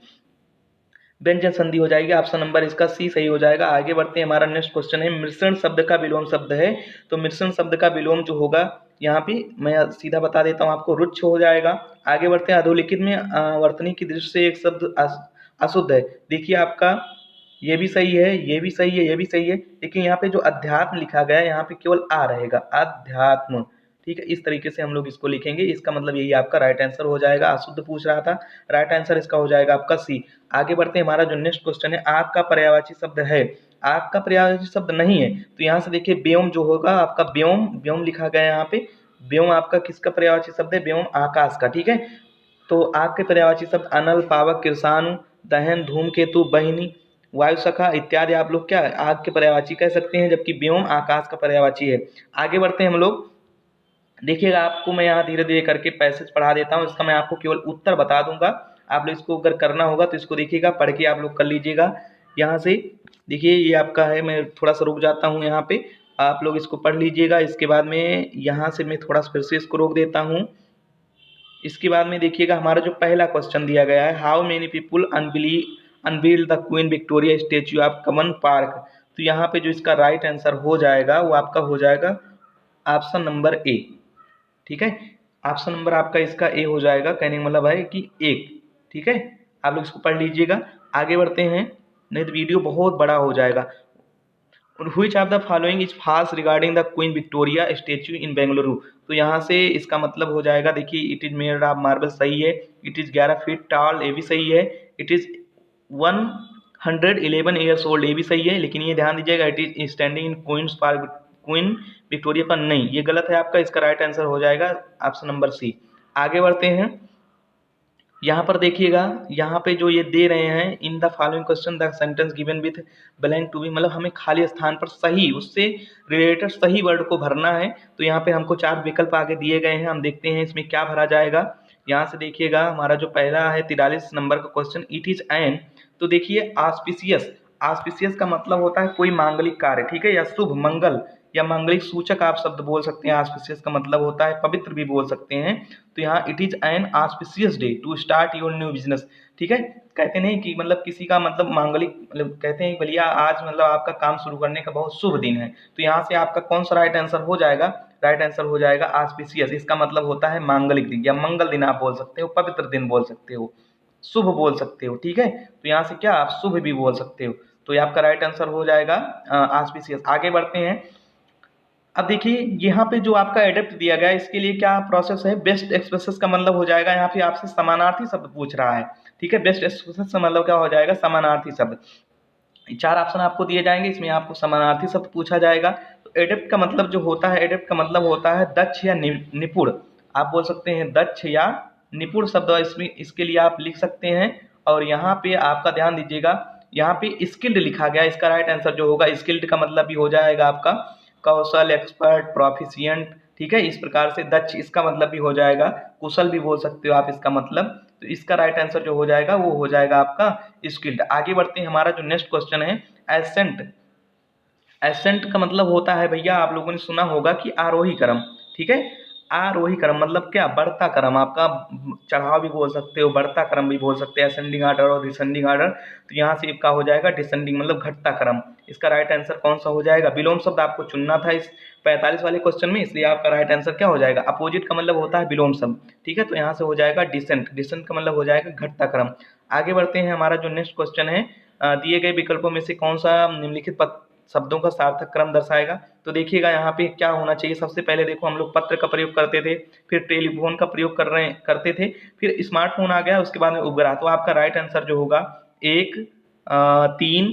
व्यंजन संधि हो जाएगी। ऑप्शन नंबर इसका सी सही हो जाएगा। आगे बढ़ते हैं, हमारा नेक्स्ट क्वेश्चन है, मिश्रण शब्द का विलोम शब्द है। तो मिश्रण शब्द का विलोम जो होगा यहाँ पे मैं सीधा बता देता हूँ आपको, रुच्छ हो जाएगा। आगे बढ़ते हैं, अधोलिखित में वर्तनी की दृष्टि से एक शब्द अशुद्ध है। देखिए आपका ये भी सही है, ये भी सही है, ये भी सही है, लेकिन यहाँ पे जो अध्यात्म लिखा गया है यहाँ पे केवल आ रहेगा, अध्यात्म। ठीक है, इस तरीके से हम लोग इसको लिखेंगे। इसका मतलब यही आपका राइट आंसर हो जाएगा। अशुद्ध पूछ रहा था, राइट आंसर इसका हो जाएगा आपका सी। आगे बढ़ते हैं, हमारा जो नेक्स्ट क्वेश्चन है, आग का पर्यायवाची शब्द है। आग का पर्यायवाची शब्द नहीं है, तो यहाँ से देखिए व्योम जो होगा आपका, व्योम व्योम लिखा गया है यहाँ पे। व्योम आपका किसका पर्यायवाची शब्द है, व्योम आकाश का। ठीक है, तो आग के पर्यायवाची शब्द अनल, पावक, कृषाणु, दहन, धूमकेतु, बहिनी, वायु सखा इत्यादि आप लोग क्या आग के पर्यायवाची कह सकते हैं, जबकि व्योम आकाश का पर्यायवाची है। आगे बढ़ते हैं हम लोग, देखिएगा आपको मैं यहाँ धीरे धीरे करके पैसेज पढ़ा देता हूँ, इसका मैं आपको केवल उत्तर बता दूंगा। आप लोग इसको अगर करना होगा तो इसको देखिएगा, पढ़ के आप लोग कर लीजिएगा। यहाँ से देखिए ये आपका है, मैं थोड़ा सा रुक जाता हूँ यहाँ पे, आप लोग इसको पढ़ लीजिएगा। इसके बाद में यहाँ से मैं थोड़ा सा फिर से इसको रोक देता हूँ। इसके बाद में देखिएगा हमारा जो पहला क्वेश्चन दिया गया है, how many people unveiled the Queen Victoria statue of Common Park. तो यहाँ पे जो इसका राइट आंसर हो जाएगा वो आपका हो जाएगा ऑप्शन नंबर ए। ठीक है, ऑप्शन नंबर आपका इसका ए हो जाएगा, कहने का मतलब है कि एक। ठीक है, आप लोग इसको पढ़ लीजिएगा। आगे बढ़ते हैं, नहीं तो वीडियो बहुत बड़ा हो जाएगा। Which of the following is false regarding the Queen Victoria statue in Bengaluru. तो यहाँ से इसका मतलब हो जाएगा, देखिए it is made of marble सही है, इट इज 11 फीट टॉल ये भी सही है, इट इज 111 ईयर्स ओल्ड ये भी सही है, लेकिन ये ध्यान दीजिएगा it is standing in Queen's Park Queen Victoria पर नहीं, ये गलत है आपका। इसका राइट आंसर हो जाएगा ऑप्शन नंबर सी। आगे बढ़ते हैं, यहाँ पर देखिएगा, यहाँ पे जो ये दे रहे हैं, in the following question the sentence given with blank to be, मतलब हमें खाली स्थान पर सही उससे रिलेटेड सही वर्ड को भरना है। तो यहाँ पे हमको 4 विकल्प आगे दिए गए हैं, हम देखते हैं इसमें क्या भरा जाएगा। यहाँ से देखिएगा, हमारा जो पहला है 43 नंबर का क्वेश्चन, इट इज एन। तो देखिए ऑस्पिशियस, ऑस्पिशियस का मतलब होता है कोई मांगलिक कार्य, ठीक है, या शुभ मंगल या मांगलिक सूचक आप शब्द बोल सकते हैं। ऑस्पिशियस का मतलब होता है पवित्र भी बोल सकते हैं। तो यहाँ it is an auspicious day to start your new business. ठीक है, कहते नहीं कि मतलब किसी का मतलब मांगलिक, मतलब कहते हैं भैया आज मतलब आपका काम शुरू करने का बहुत शुभ दिन है। तो यहाँ से आपका कौन सा राइट आंसर हो जाएगा, राइट आंसर हो जाएगा ऑस्पिशियस। इसका मतलब होता है मांगलिक दिन या मंगल दिन आप बोल सकते हो, पवित्र दिन बोल सकते हो, शुभ बोल सकते हो। ठीक है, तो यहाँ से क्या आप शुभ भी बोल सकते हो। तो ये आपका राइट आंसर हो जाएगा ऑस्पिशियस। आगे बढ़ते हैं, अब देखिए यहाँ पे जो आपका एडेप्ट दिया गया है इसके लिए क्या प्रोसेस है। बेस्ट एक्सप्रेसेस का मतलब हो जाएगा, यहाँ पे आपसे समानार्थी शब्द पूछ रहा है। ठीक है, बेस्ट एक्सप्रेसेस का मतलब क्या हो जाएगा, समानार्थी शब्द। 4 ऑप्शन आपको दिए जाएंगे, इसमें आपको समानार्थी शब्द पूछा जाएगा। तो एडेप्ट का मतलब जो होता है, एडेप्ट का मतलब होता है दक्ष या निपुण, आप बोल सकते हैं दक्ष या निपुण शब्द इसमें, इसके लिए आप लिख सकते हैं। और यहाँ पे आपका ध्यान दीजिएगा, यहाँ पे स्किल्ड लिखा गया, इसका राइट आंसर जो होगा स्किल्ड का मतलब भी हो जाएगा आपका कौशल, एक्सपर्ट, प्रोफिशिएंट। ठीक है, इस प्रकार से दक्ष इसका मतलब भी हो जाएगा, कुशल भी बोल सकते हो आप इसका मतलब। तो इसका राइट आंसर जो हो जाएगा वो हो जाएगा आपका स्किल्ड। आगे बढ़ते हैं, हमारा जो नेक्स्ट क्वेश्चन है एसेंट। एसेंट का मतलब होता है भैया, आप लोगों ने सुना होगा कि आरोही क्रम। ठीक है, आरोही क्रम मतलब क्या, बढ़ता क्रम, आपका चढ़ाव भी बोल सकते हो, बढ़ता क्रम भी बोल सकते हैं, असेंडिंग ऑर्डर और डिसेंडिंग ऑर्डर। तो यहाँ से इसका हो जाएगा डिसेंडिंग मतलब घटता क्रम। इसका राइट आंसर कौन सा हो जाएगा, विलोम शब्द आपको चुनना था इस 45 वाले क्वेश्चन में, इसलिए आपका राइट आंसर क्या हो जाएगा, अपोजिट का मतलब होता है विलोम शब्द। ठीक है, तो यहाँ से हो जाएगा डिसेंट, डिसेंट का मतलब हो जाएगा घटता क्रम। आगे बढ़ते हैं, हमारा जो नेक्स्ट क्वेश्चन है, दिए गए विकल्पों में से कौन सा निम्नलिखित शब्दों का सार्थक क्रम दर्शाएगा। तो देखिएगा यहाँ पे क्या होना चाहिए, सबसे पहले देखो हम लोग पत्र का प्रयोग करते थे, फिर टेलीफोन का प्रयोग करते थे, फिर स्मार्टफोन आ गया, उसके बाद में उपग्रह। तो आपका राइट आंसर जो होगा 1, 3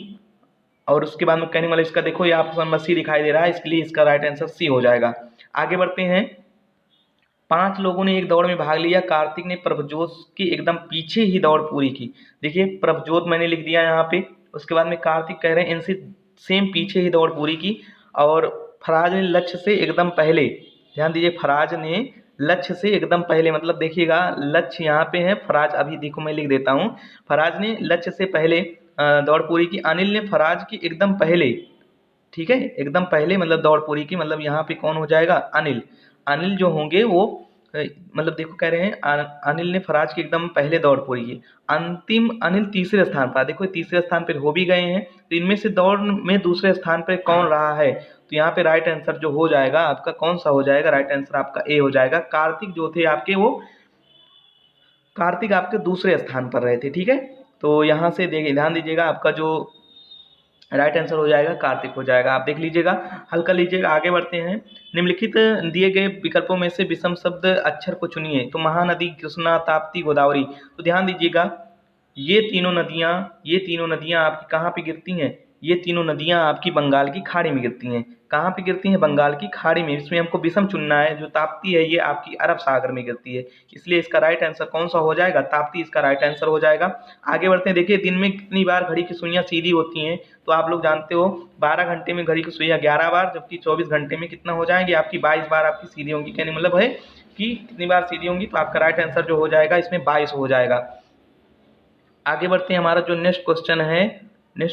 और उसके बाद में कहने वाला इसका देखो ये ऑप्शन में सी दिखाई दे रहा है, इसके लिए इसका राइट आंसर सी हो जाएगा। आगे बढ़ते हैं, 5 लोगों ने एक दौड़ में भाग लिया, कार्तिक ने प्रभजोत की एकदम पीछे ही दौड़ पूरी की। देखिए प्रभजोत मैंने लिख दिया यहाँ पे, उसके बाद में कार्तिक कह रहे हैं इनसे सेम पीछे ही दौड़ पूरी की। और फराज ने लक्ष्य से एकदम पहले, ध्यान दीजिए फराज ने लक्ष्य से एकदम पहले, मतलब देखिएगा लक्ष्य यहाँ पे है, फराज अभी देखो मैं लिख देता हूँ, फराज ने लक्ष्य से पहले दौड़ पूरी की, अनिल ने फराज की एकदम पहले, ठीक है, एकदम पहले मतलब दौड़ पूरी की, मतलब यहाँ पे कौन हो जाएगा, अनिल। अनिल जो होंगे वो मतलब देखो कह रहे हैं अनिल ने फराज की एकदम पहले दौड़ पूरी की। अंतिम अनिल तीसरे स्थान पर, देखो तीसरे स्थान पर हो भी गए हैं। तो इनमें से दौड़ में दूसरे स्थान पर कौन रहा है, तो यहाँ पे राइट आंसर जो हो जाएगा आपका कौन सा हो जाएगा, राइट आंसर आपका ए हो जाएगा। कार्तिक जो थे आपके, वो कार्तिक आपके दूसरे स्थान पर रहे थे। ठीक है, तो यहाँ से देखिए ध्यान दीजिएगा, आपका जो राइट आंसर हो जाएगा कार्तिक हो जाएगा। आप देख लीजिएगा, हल कर लीजिएगा। आगे बढ़ते हैं, निम्नलिखित दिए गए विकल्पों में से विषम शब्द अक्षर को चुनिए। तो महानदी, कृष्णा, ताप्ती, गोदावरी। तो ध्यान दीजिएगा, ये तीनों नदियाँ आपकी कहाँ पे गिरती हैं, ये तीनों नदियाँ आपकी बंगाल की खाड़ी में गिरती हैं। कहाँ पे गिरती हैं, बंगाल की खाड़ी में। इसमें हमको विषम चुनना है, जो ताप्ती है ये आपकी अरब सागर में गिरती है, इसलिए इसका राइट आंसर कौन सा हो जाएगा, ताप्ती इसका राइट आंसर हो जाएगा। आगे बढ़ते हैं, देखिए दिन में कितनी बार घड़ी की सुइयाँ सीधी होती हैं। तो आप लोग जानते हो 12 घंटे में घड़ी की सुइयाँ 11 बार, जबकि 24 घंटे में कितना हो जाएंगे आपकी 22 बार आपकी सीधी होंगी। कहने मतलब है कि कितनी बार सीधी होंगी, तो आपका राइट आंसर जो हो जाएगा इसमें 22 हो जाएगा। आगे बढ़ते हैं, हमारा जो नेक्स्ट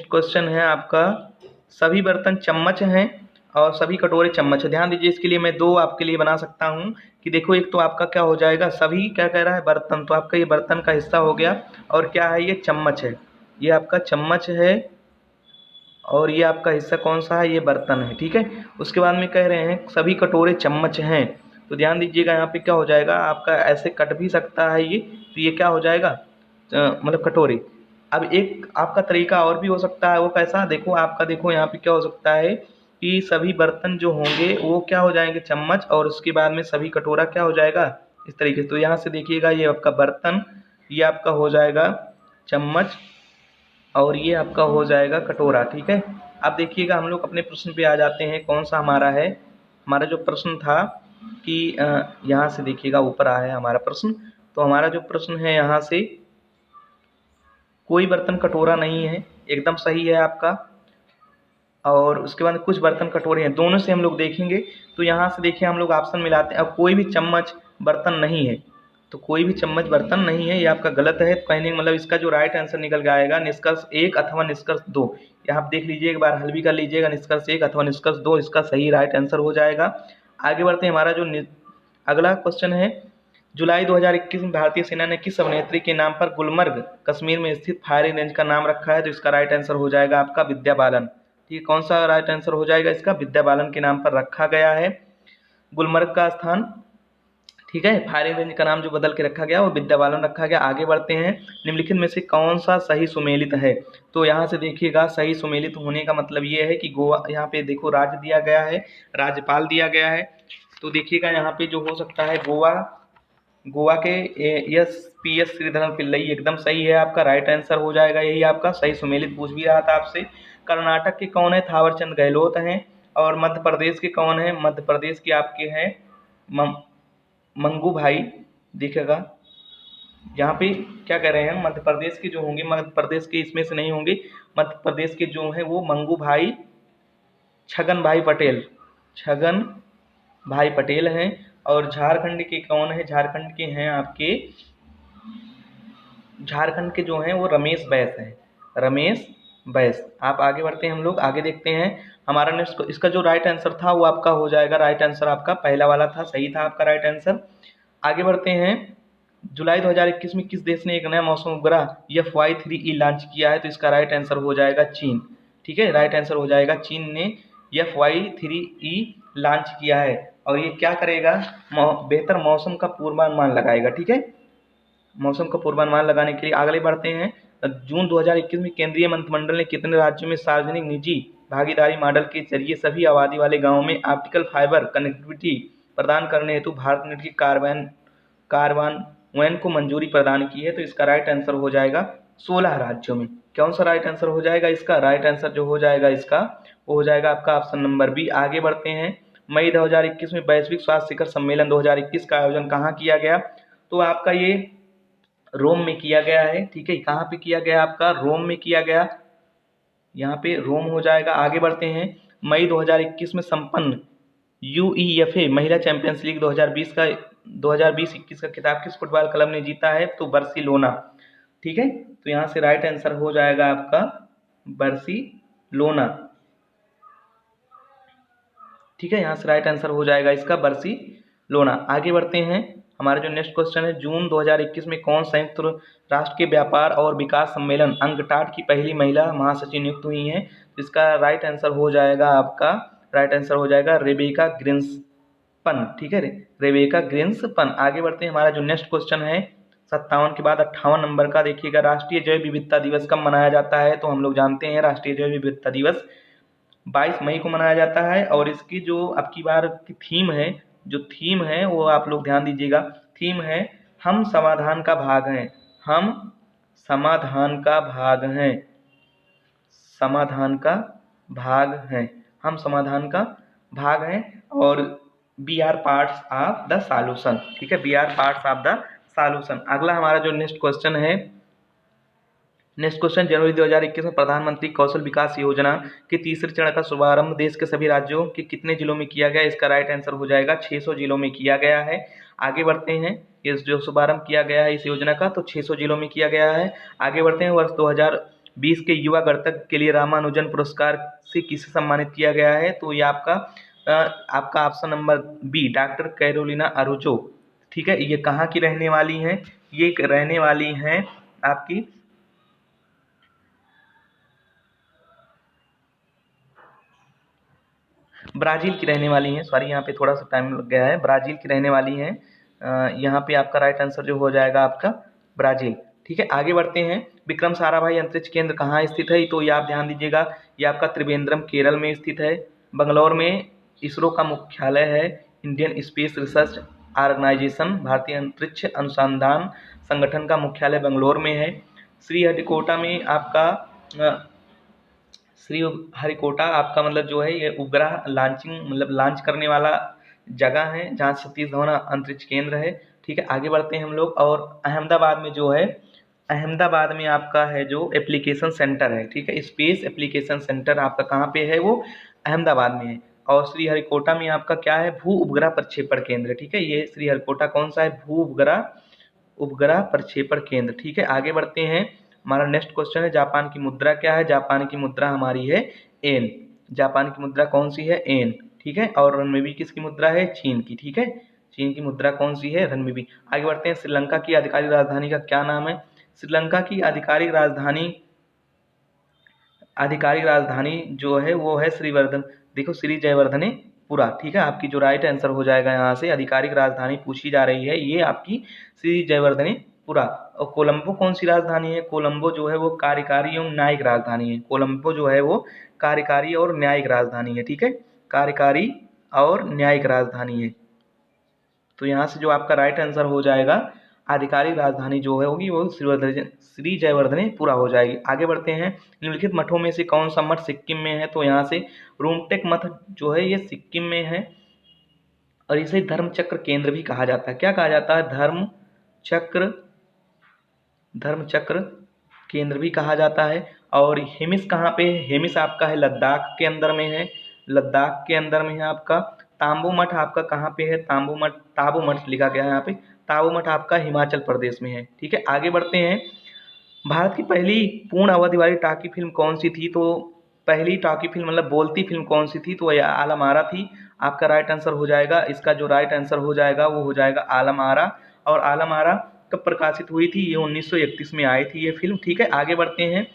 क्वेश्चन है आपका, सभी बर्तन चम्मच हैं और सभी कटोरे चम्मच है। ध्यान दीजिए, इसके लिए मैं 2 आपके लिए बना सकता हूँ कि देखो एक तो आपका क्या हो जाएगा, सभी क्या कह रहा है बर्तन, तो आपका ये बर्तन का हिस्सा हो गया, और क्या है ये चम्मच है, ये आपका चम्मच है और ये आपका हिस्सा कौन सा है, ये बर्तन है। ठीक है, उसके बाद में कह रहे हैं सभी कटोरे चम्मच हैं, तो ध्यान दीजिएगा यहाँ पे क्या हो जाएगा आपका, ऐसे कट भी सकता है ये, तो ये क्या हो जाएगा मतलब कटोरे। अब एक आपका तरीका और भी हो सकता है, वो कैसा, देखो आपका, देखो यहाँ पे क्या हो सकता है कि सभी बर्तन जो होंगे वो क्या हो जाएंगे चम्मच, और उसके बाद में सभी कटोरा क्या हो जाएगा इस तरीके से। तो यहाँ से देखिएगा ये आपका बर्तन, ये आपका हो जाएगा चम्मच, और ये आपका हो जाएगा कटोरा। ठीक है, अब देखिएगा हम लोग अपने प्रश्न पे आ जाते हैं, कौन सा हमारा है। हमारा जो प्रश्न था कि यहाँ से देखिएगा ऊपर आया है हमारा प्रश्न, तो हमारा जो प्रश्न है यहाँ से, कोई बर्तन कटोरा नहीं है, एकदम सही है आपका। और उसके बाद कुछ बर्तन कटोरे हैं, दोनों से हम लोग देखेंगे। तो यहाँ से देखिए हम लोग ऑप्शन मिलाते हैं। अब कोई भी चम्मच बर्तन नहीं है, तो कोई भी चम्मच बर्तन नहीं है, ये आपका गलत है। तो कहने का मतलब इसका जो राइट आंसर निकल के आएगा निष्कर्ष 1 अथवा निष्कर्ष 2। यहाँ आप देख लीजिए, एक बार हल भी कर लीजिएगा, निष्कर्ष 1 अथवा निष्कर्ष 2 इसका सही राइट आंसर हो जाएगा। आगे बढ़ते हैं, हमारा जो अगला क्वेश्चन है, जुलाई 2021 में भारतीय सेना ने किस अभिनेत्री के नाम पर गुलमर्ग कश्मीर में स्थित फायरिंग रेंज का नाम रखा है, तो इसका राइट आंसर हो जाएगा आपका विद्या बालन। ठीक है, कौन सा राइट आंसर हो जाएगा इसका, विद्या बालन के नाम पर रखा गया है गुलमर्ग का स्थान। ठीक है, फायरिंग रेंज का नाम जो बदल के रखा गया वो विद्या बालन रखा गया। आगे बढ़ते हैं, निम्नलिखित में से कौन सा सही सुमेलित है, तो यहाँ से देखिएगा सही सुमेलित होने का मतलब ये है कि गोवा, यहाँ पे देखो राज्य दिया गया है, राज्यपाल दिया गया है, तो देखिएगा यहाँ पे जो हो सकता है गोवा, गोवा के S P S Sreedharan Pillai एकदम सही है, आपका राइट आंसर हो जाएगा, यही आपका सही सुमेलित पूछ भी रहा था आपसे। कर्नाटक के कौन है, थावरचंद गहलोत हैं। और मध्य प्रदेश के कौन है, मध्य प्रदेश के आपके हैं मंगू भाई। देखिएगा यहाँ पे क्या कह रहे हैं, मध्य प्रदेश के जो होंगे, मध्य प्रदेश के इसमें से नहीं होंगे, मध्य प्रदेश के जो हैं वो मंगू भाई छगन भाई पटेल, छगन भाई पटेल हैं। और झारखंड के कौन है, झारखंड के हैं आपके, झारखंड के जो हैं वो रमेश बैस हैं, रमेश बैस। आप आगे बढ़ते हैं, हम लोग आगे देखते हैं। हमारा नेक्स्ट इसका जो राइट आंसर था वो आपका हो जाएगा, राइट आंसर आपका पहला वाला था, सही था आपका राइट आंसर। आगे बढ़ते हैं, जुलाई 2021 में किस देश ने एक नया मौसम उपग्रह FY3E लॉन्च किया है, तो इसका राइट आंसर हो जाएगा चीन। ठीक है, राइट आंसर हो जाएगा चीन ने FY3E लॉन्च किया है, और ये क्या करेगा, बेहतर मौसम का पूर्वानुमान लगाएगा। ठीक है, मौसम का पूर्वानुमान लगाने के लिए आगे बढ़ते हैं। जून 2021 में केंद्रीय मंत्रिमंडल ने कितने राज्यों में सार्वजनिक निजी भागीदारी मॉडल के जरिए सभी आबादी वाले गांवों में ऑप्टिकल फाइबर कनेक्टिविटी प्रदान करने हेतु भारत नेट की कार्यान्वयन को मंजूरी प्रदान की है, तो इसका राइट आंसर हो जाएगा 16 राज्यों में। कौन सा राइट आंसर हो जाएगा इसका, राइट आंसर जो हो जाएगा इसका वो हो जाएगा आपका ऑप्शन नंबर बी। आगे बढ़ते हैं, मई 2021 में वैश्विक स्वास्थ्य शिखर सम्मेलन 2021 का आयोजन कहाँ किया गया, तो आपका ये रोम में किया गया है। ठीक है, कहाँ पे किया गया, आपका रोम में किया गया, यहाँ पे रोम हो जाएगा। आगे बढ़ते हैं, मई 2021 में संपन्न UEFA महिला चैंपियंस लीग 2020-21 का खिताब किस फुटबॉल क्लब ने जीता है, तो बार्सिलोना। ठीक है, तो यहाँ से राइट आंसर हो जाएगा आपका बार्सिलोना। ठीक है, यहाँ से राइट आंसर हो जाएगा इसका बार्सिलोना। आगे बढ़ते हैं, हमारा जो नेक्स्ट क्वेश्चन है, जून 2021 में कौन संयुक्त राष्ट्र के व्यापार और विकास सम्मेलन अंगटाट की पहली महिला महासचिव नियुक्त हुई हैं, इसका राइट आंसर हो जाएगा आपका, राइट आंसर हो जाएगा रेबेका ग्रिन्सपन। ठीक है, रेबेका ग्रिन्सपन। आगे बढ़ते हैं, हमारा जो नेक्स्ट क्वेश्चन है 57 के बाद 58 नंबर का, देखिएगा राष्ट्रीय जैव विविधता दिवस कब मनाया जाता है, तो हम लोग जानते हैं राष्ट्रीय जैव विविधता दिवस 22 मई को मनाया जाता है। और इसकी जो अब की बार की थीम है, जो थीम है वो आप लोग ध्यान दीजिएगा, थीम है हम समाधान का भाग हैं, हम समाधान का भाग हैं, समाधान का भाग हैं, हम समाधान का भाग हैं। और we are parts of the solution. ठीक है, we are parts of the solution. अगला हमारा जो नेक्स्ट क्वेश्चन है, नेक्स्ट क्वेश्चन, जनवरी 2021 में प्रधानमंत्री कौशल विकास योजना के तीसरे चरण का शुभारंभ देश के सभी राज्यों के कितने जिलों में किया गया, इसका राइट आंसर हो जाएगा 600 जिलों में किया गया है। आगे बढ़ते हैं, इस जो शुभारंभ किया गया है इस योजना का, तो 600 जिलों में किया गया है। आगे बढ़ते हैं, वर्ष 2020 के युवा गणतज्ञ के लिए रामानुजन पुरस्कार से किसे सम्मानित किया गया है, तो ये आपका option number B, doctor Carolina Araujo. ठीक है, ये कहाँ की रहने वाली हैं, ये रहने वाली हैं आपकी ब्राज़ील की रहने वाली हैं, सॉरी यहाँ पे थोड़ा सा टाइम लग गया है, ब्राज़ील की रहने वाली हैं। यहाँ पे आपका राइट आंसर जो हो जाएगा आपका ब्राज़ील। ठीक है, आगे बढ़ते हैं। विक्रम साराभाई अंतरिक्ष केंद्र कहाँ स्थित है, तो ये आप ध्यान दीजिएगा, ये आपका त्रिवेंद्रम केरल में स्थित है। बंगलौर में इसरो का मुख्यालय है। इंडियन स्पेस रिसर्च ऑर्गेनाइजेशन, भारतीय अंतरिक्ष अनुसंधान संगठन का मुख्यालय बंगलौर में है। श्रीहरिकोटा में आपका श्रीहरिकोटा आपका मतलब जो है ये उपग्रह लॉन्चिंग मतलब लॉन्च करने वाला जगह है, जहाँ सतीश धवन अंतरिक्ष केंद्र है। ठीक है, आगे बढ़ते हैं हम लोग। और अहमदाबाद में जो है, अहमदाबाद में आपका है जो एप्लीकेशन सेंटर है, ठीक है, स्पेस एप्लीकेशन सेंटर आपका कहाँ पे है, वो अहमदाबाद में है। और श्रीहरिकोटा में आपका क्या है, भू उपग्रह प्रक्षेपण केंद्र। ठीक है, ये श्रीहरिकोटा कौन सा है, भू उपग्रह उपग्रह प्रक्षेपण केंद्र। ठीक है, आगे बढ़ते हैं। हमारा नेक्स्ट क्वेश्चन है, जापान की मुद्रा क्या है, जापान की मुद्रा हमारी है एन। जापान की मुद्रा कौन सी है, एन। ठीक है, और रनमिबी किसकी मुद्रा है, चीन की। ठीक है, चीन की मुद्रा कौन सी है, रनमिबी। आगे बढ़ते हैं, श्रीलंका की आधिकारिक राजधानी का क्या नाम है। श्रीलंका की आधिकारिक राजधानी जो है वो है श्रीवर्धन, देखो श्री जयवर्धने पुरा। ठीक है, आपकी जो राइट आंसर हो जाएगा, यहाँ से आधिकारिक राजधानी पूछी जा रही है, ये आपकी श्री जयवर्धने पुरा। और कोलंबो कौन सी राजधानी है, कोलंबो जो है वो कार्यकारी एवं न्यायिक राजधानी है। कोलंबो जो है वो कार्यकारी और न्यायिक राजधानी है। ठीक है, कार्यकारी और न्यायिक राजधानी है। तो यहाँ से जो आपका राइट आंसर हो जाएगा, आधिकारिक राजधानी जो है होगी वो श्री जयवर्धनेपुरा हो जाएगी। आगे बढ़ते हैं, निम्नलिखित मठों में से कौन सा मठ सिक्किम में है, तो यहाँ से रूमटेक मठ जो है ये सिक्किम में है, और इसे धर्मचक्र केंद्र भी कहा जाता है। क्या कहा जाता है, धर्मचक्र केंद्र भी कहा जाता है। और हेमिस कहाँ पे है, हेमिस आपका है लद्दाख के अंदर में है, लद्दाख के अंदर में है आपका। तांबू मठ आपका कहाँ पे है, ताबू मठ लिखा गया है यहाँ पे, ताबू मठ आपका हिमाचल प्रदेश में है। ठीक है, आगे बढ़ते हैं। भारत की पहली पूर्ण अवधि वाली टाकी फिल्म कौन सी थी, तो पहली टाकी फिल्म मतलब बोलती फिल्म कौन सी थी, तो यह आलम आरा थी। आपका राइट आंसर हो जाएगा, इसका जो राइट आंसर हो जाएगा वो हो जाएगा आलम आरा। और आलम आरा कब प्रकाशित हुई थी, ये 1931 में आई थी ये फिल्म। ठीक है, आगे बढ़ते हैं।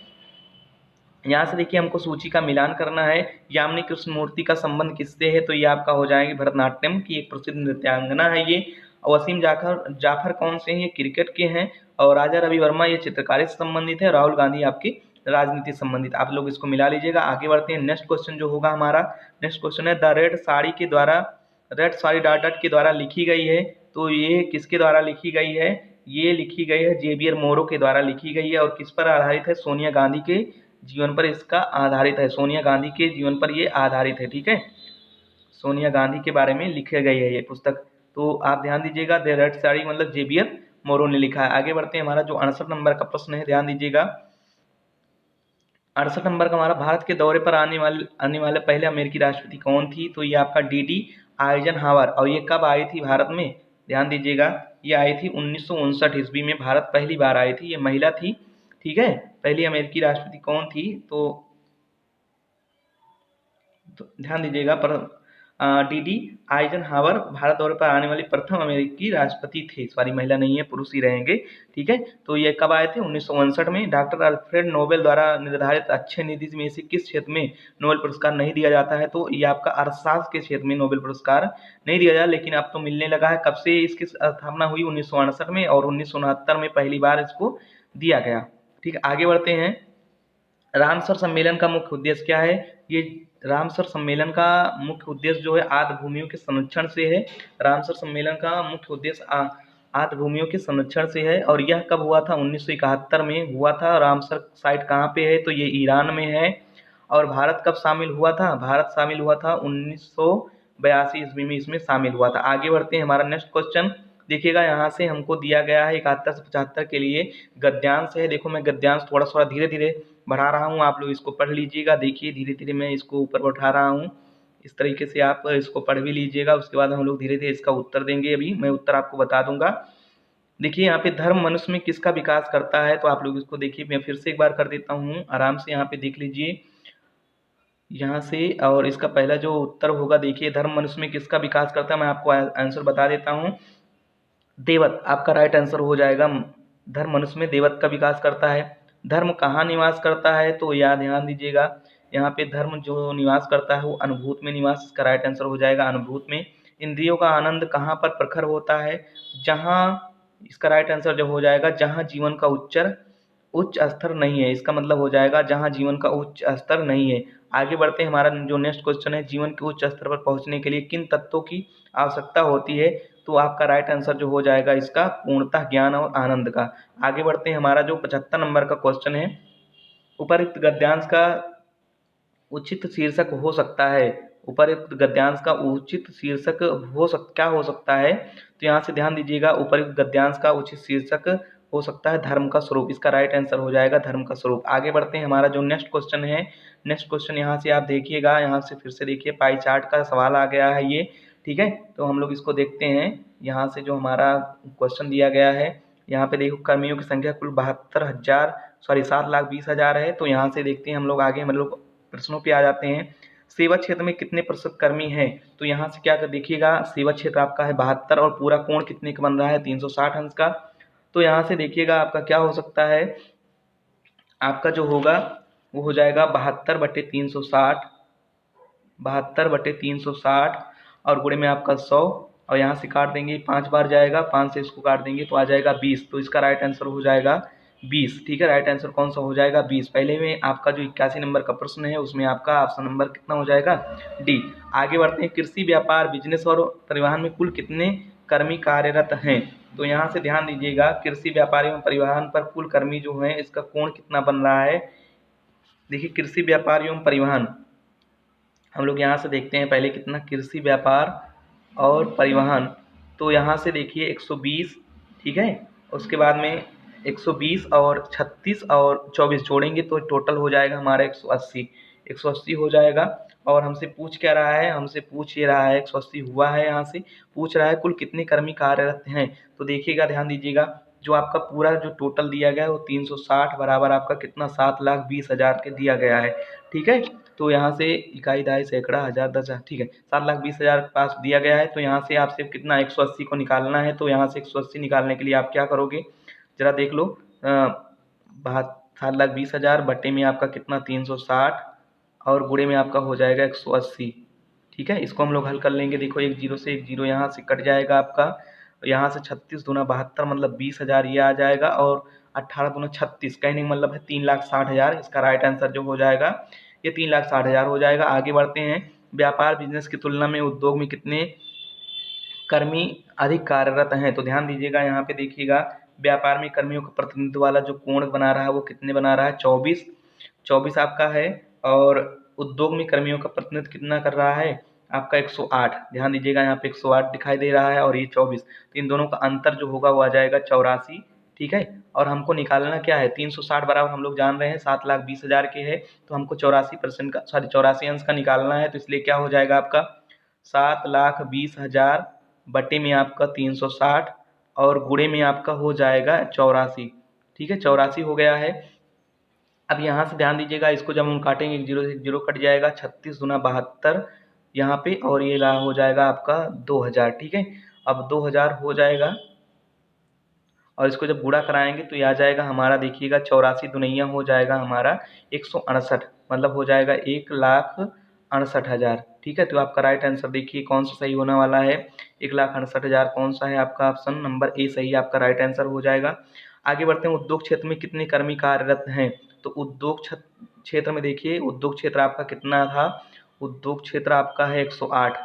यहाँ से देखिए हमको सूची का मिलान करना है। यामिनी कृष्णमूर्ति का संबंध किससे है, तो ये आपका हो जाएगी भरतनाट्यम की एक प्रसिद्ध नृत्यांगना है ये। वसीम जाफर कौन से हैं, ये क्रिकेट के हैं। और राजा रवि वर्मा ये चित्रकारी से संबंधित है। राहुल गांधी आपकी राजनीति से संबंधित। आप लोग इसको मिला लीजिएगा। आगे बढ़ते हैं, नेक्स्ट क्वेश्चन जो होगा हमारा, नेक्स्ट क्वेश्चन है the red sari dot dot के द्वारा लिखी गई है, तो ये किसके द्वारा लिखी गई है, ये लिखी गई है जेवियर मोरो के द्वारा लिखी गई है। और किस पर आधारित है, सोनिया गांधी के जीवन पर इसका आधारित है, सोनिया गांधी के जीवन पर ये आधारित है। ठीक है, सोनिया गांधी के बारे में लिखी गई है ये पुस्तक। तो आप ध्यान दीजिएगा, द रेड साड़ी मतलब जेवियर मोरो ने लिखा है। आगे बढ़ते हैं, हमारा जो 68 नंबर का प्रश्न है, ध्यान दीजिएगा। 68 नंबर का हमारा, भारत के दौरे पर आने वाले पहले अमेरिकी राष्ट्रपति कौन थी, तो ये आपका डी आइजनहावर। और ये कब आई थी भारत में, ध्यान दीजिएगा, ये आई थी 1959 ईस्वी में भारत पहली बार आई थी, ये महिला थी। ठीक है, पहली अमेरिकी राष्ट्रपति कौन थी, तो ध्यान दीजिएगा, पर डी आइजनहावर भारत दौरे पर आने वाली प्रथम अमेरिकी राष्ट्रपति थे, सॉरी महिला नहीं है, पुरुष ही रहेंगे। ठीक है, तो ये कब आए थे, 1959 में। डॉक्टर अल्फ्रेड नोबेल द्वारा निर्धारित अक्षय निधि में से किस क्षेत्र में नोबेल पुरस्कार नहीं दिया जाता है, तो ये आपका अर्थशास्त्र के क्षेत्र में नोबेल पुरस्कार नहीं दिया जाता, लेकिन अब तो मिलने लगा है। कब से इसकी स्थापना हुई, 1968 में, और 1969 में पहली बार इसको दिया गया। ठीक है, आगे बढ़ते हैं। रामसर सम्मेलन का मुख्य उद्देश्य क्या है, ये रामसर सम्मेलन का मुख्य उद्देश्य जो है आर्द्र भूमियों के संरक्षण से है। रामसर सम्मेलन का मुख्य उद्देश्य आर्द्र भूमियों के संरक्षण से है। और यह कब हुआ था, 1971 में हुआ था। रामसर साइट कहाँ पे है, तो ये ईरान में है। और भारत कब शामिल हुआ था, भारत शामिल हुआ था 1982 ईस्वी में इसमें शामिल हुआ था। आगे बढ़ते हैं, हमारा नेक्स्ट क्वेश्चन देखिएगा, यहाँ से हमको दिया गया है 71 से 75 के लिए गद्यांश है। देखो मैं गद्यांश थोड़ा थोड़ा धीरे धीरे बढ़ा रहा हूँ, आप लोग इसको पढ़ लीजिएगा। देखिए धीरे धीरे मैं इसको ऊपर उठा रहा हूँ, इस तरीके से आप इसको पढ़ भी लीजिएगा। उसके बाद हम लोग धीरे धीरे इसका उत्तर देंगे। अभी मैं उत्तर आपको बता दूंगा। देखिए यहाँ पे धर्म मनुष्य में किसका विकास करता है, तो आप लोग इसको देखिए, मैं फिर से एक बार कर देता हूँ, आराम से यहाँ पे देख लीजिए यहाँ से। और इसका पहला जो उत्तर होगा, देखिए धर्म मनुष्य में किसका विकास करता है, मैं आपको आंसर बता देता हूँ, देवत आपका राइट आंसर हो जाएगा। धर्म मनुष्य में देवत का विकास करता है। धर्म कहाँ निवास करता है, तो याद ध्यान दीजिएगा, यहाँ पे धर्म जो निवास करता है वो अनुभूत में निवास, इसका राइट आंसर हो जाएगा अनुभूत में। इंद्रियों का आनंद कहाँ पर प्रखर होता है, जहाँ, इसका राइट आंसर जो हो जाएगा जहाँ जीवन का उच्च स्तर नहीं है, इसका मतलब हो जाएगा जहाँ जीवन का उच्च स्तर नहीं है। आगे बढ़ते हैं, हमारा जो नेक्स्ट क्वेश्चन है, जीवन के उच्च स्तर पर पहुंचने के लिए किन तत्वों की आवश्यकता होती है, तो आपका राइट आंसर जो हो जाएगा इसका पूर्णतः ज्ञान और आनंद का। आगे बढ़ते हैं, हमारा जो 75 नंबर का क्वेश्चन है, उपरोक्त गद्यांश का उचित शीर्षक हो सकता है, उपर्युक्त गद्यांश का उचित शीर्षक क्या हो सकता है, तो यहाँ से ध्यान दीजिएगा, उपर्युक्त गद्यांश का उचित शीर्षक हो सकता है धर्म का स्वरूप, इसका राइट आंसर हो जाएगा धर्म का स्वरूप। आगे बढ़ते हैं, हमारा जो नेक्स्ट क्वेश्चन है, नेक्स्ट क्वेश्चन यहाँ से आप देखिएगा, यहाँ से फिर से देखिए पाई चार्ट का सवाल आ गया है ये, ठीक है। तो हम लोग इसको देखते हैं, यहाँ से जो हमारा क्वेश्चन दिया गया है, यहाँ पे देखो कर्मियों की संख्या कुल 7,20,000 है। तो यहाँ से देखते हैं हम लोग आगे, मतलब प्रश्नों पे आ जाते हैं। सेवा क्षेत्र में कितने प्रतिशत कर्मी हैं, तो यहाँ से क्या कर देखिएगा, सेवा क्षेत्र आपका है 72 और पूरा कोण कितने का बन रहा है 360 अंश का। तो यहाँ से देखिएगा आपका क्या हो सकता है, आपका जो होगा वो हो जाएगा 72/360, 72/360 और गुणे में आपका 100, और यहाँ से काट देंगे 5 बार जाएगा, 5 से इसको काट देंगे तो आ जाएगा 20, तो इसका राइट आंसर हो जाएगा 20, ठीक है। राइट आंसर कौन सा हो जाएगा 20। पहले में आपका जो 81 नंबर का प्रश्न है उसमें आपका ऑप्शन नंबर कितना हो जाएगा डी। आगे बढ़ते हैं, कृषि व्यापार बिजनेस और परिवहन में कुल कितने कर्मी कार्यरत हैं, तो यहाँ से ध्यान दीजिएगा, कृषि व्यापार एवं परिवहन पर कुल कर्मी जो है इसका कोण कितना बन रहा है। देखिए कृषि व्यापार एवं परिवहन हम लोग यहाँ से देखते हैं पहले कितना, कृषि व्यापार और परिवहन, तो यहाँ से देखिए 120, ठीक है। उसके बाद में 120 और 36 और 24 जोड़ेंगे तो टोटल हो जाएगा हमारा 180 हो जाएगा। और हमसे पूछ क्या रहा है, हमसे पूछ ये रहा है 180 हुआ है, यहाँ से पूछ रहा है कुल कितने कर्मी कार्यरत हैं। तो देखिएगा, ध्यान दीजिएगा, जो आपका पूरा जो टोटल दिया गया है वो 360 बराबर आपका कितना 7,20,000 के दिया गया है, ठीक है। तो यहाँ से इकाई, दहाई, सैकड़ा, हज़ार, 10,000, ठीक है, 7,20,000 के पास दिया गया है। तो यहाँ से आपसे कितना 180 को निकालना है, तो यहाँ से 180 निकालने के लिए आप क्या करोगे, जरा देख लो, 7,20,000 बटे में आपका कितना 360 और गुणे में आपका हो जाएगा 180, ठीक है। इसको हम लोग हल कर लेंगे, देखो एक जीरो से एक जीरो यहाँ से कट जाएगा आपका, यहाँ से 36 दूना 72 मतलब 20,000 ये आ जाएगा, और 18 दूना 36, कहने का मतलब है 3,60,000, इसका राइट आंसर जो हो जाएगा ये 3,60,000 हो जाएगा। आगे बढ़ते हैं, व्यापार बिजनेस की तुलना में उद्योग में कितने कर्मी अधिक कार्यरत हैं, तो ध्यान दीजिएगा, यहाँ पे देखिएगा व्यापार में कर्मियों का प्रतिनिधित्व वाला जो कोण बना रहा है वो कितने बना रहा है 24 आपका है, और उद्योग में कर्मियों का प्रतिनिधित्व कितना कर रहा है आपका 108, ध्यान दीजिएगा यहाँ पे 108 दिखाई दे रहा है और ये 24, तो इन दोनों का अंतर जो होगा वो आ जाएगा 84, ठीक है। और हमको निकालना क्या है, 360 बराबर हम लोग जान रहे हैं 7,20,000 के है, तो हमको 84% का 84 अंश का निकालना है, तो इसलिए क्या हो जाएगा आपका 7,20,000 बटे में आपका 360 और गुणे में आपका हो जाएगा 84, ठीक है, 84 हो गया है। अब यहाँ से ध्यान दीजिएगा, इसको जब हम काटेंगे एक जीरो से एक जीरो कट जाएगा, 36 दूना 72 यहाँ पे, और ये हो जाएगा आपका 2,000, ठीक है। अब 2,000 हो जाएगा और इसको जब गुणा कराएंगे तो ये आ जाएगा हमारा, देखिएगा 84 दुनैया हो जाएगा हमारा 168, मतलब हो जाएगा 1,68,000, ठीक है। तो आपका राइट आंसर देखिए कौन सा सही होने वाला है, 1,68,000 कौन सा है आपका, ऑप्शन नंबर ए सही आपका राइट आंसर हो जाएगा। आगे बढ़ते हैं, उद्योग क्षेत्र में कितने कर्मी कार्यरत हैं, तो उद्योग क्षेत्र में देखिए, उद्योग क्षेत्र आपका कितना था, उद्योग क्षेत्र आपका है 108,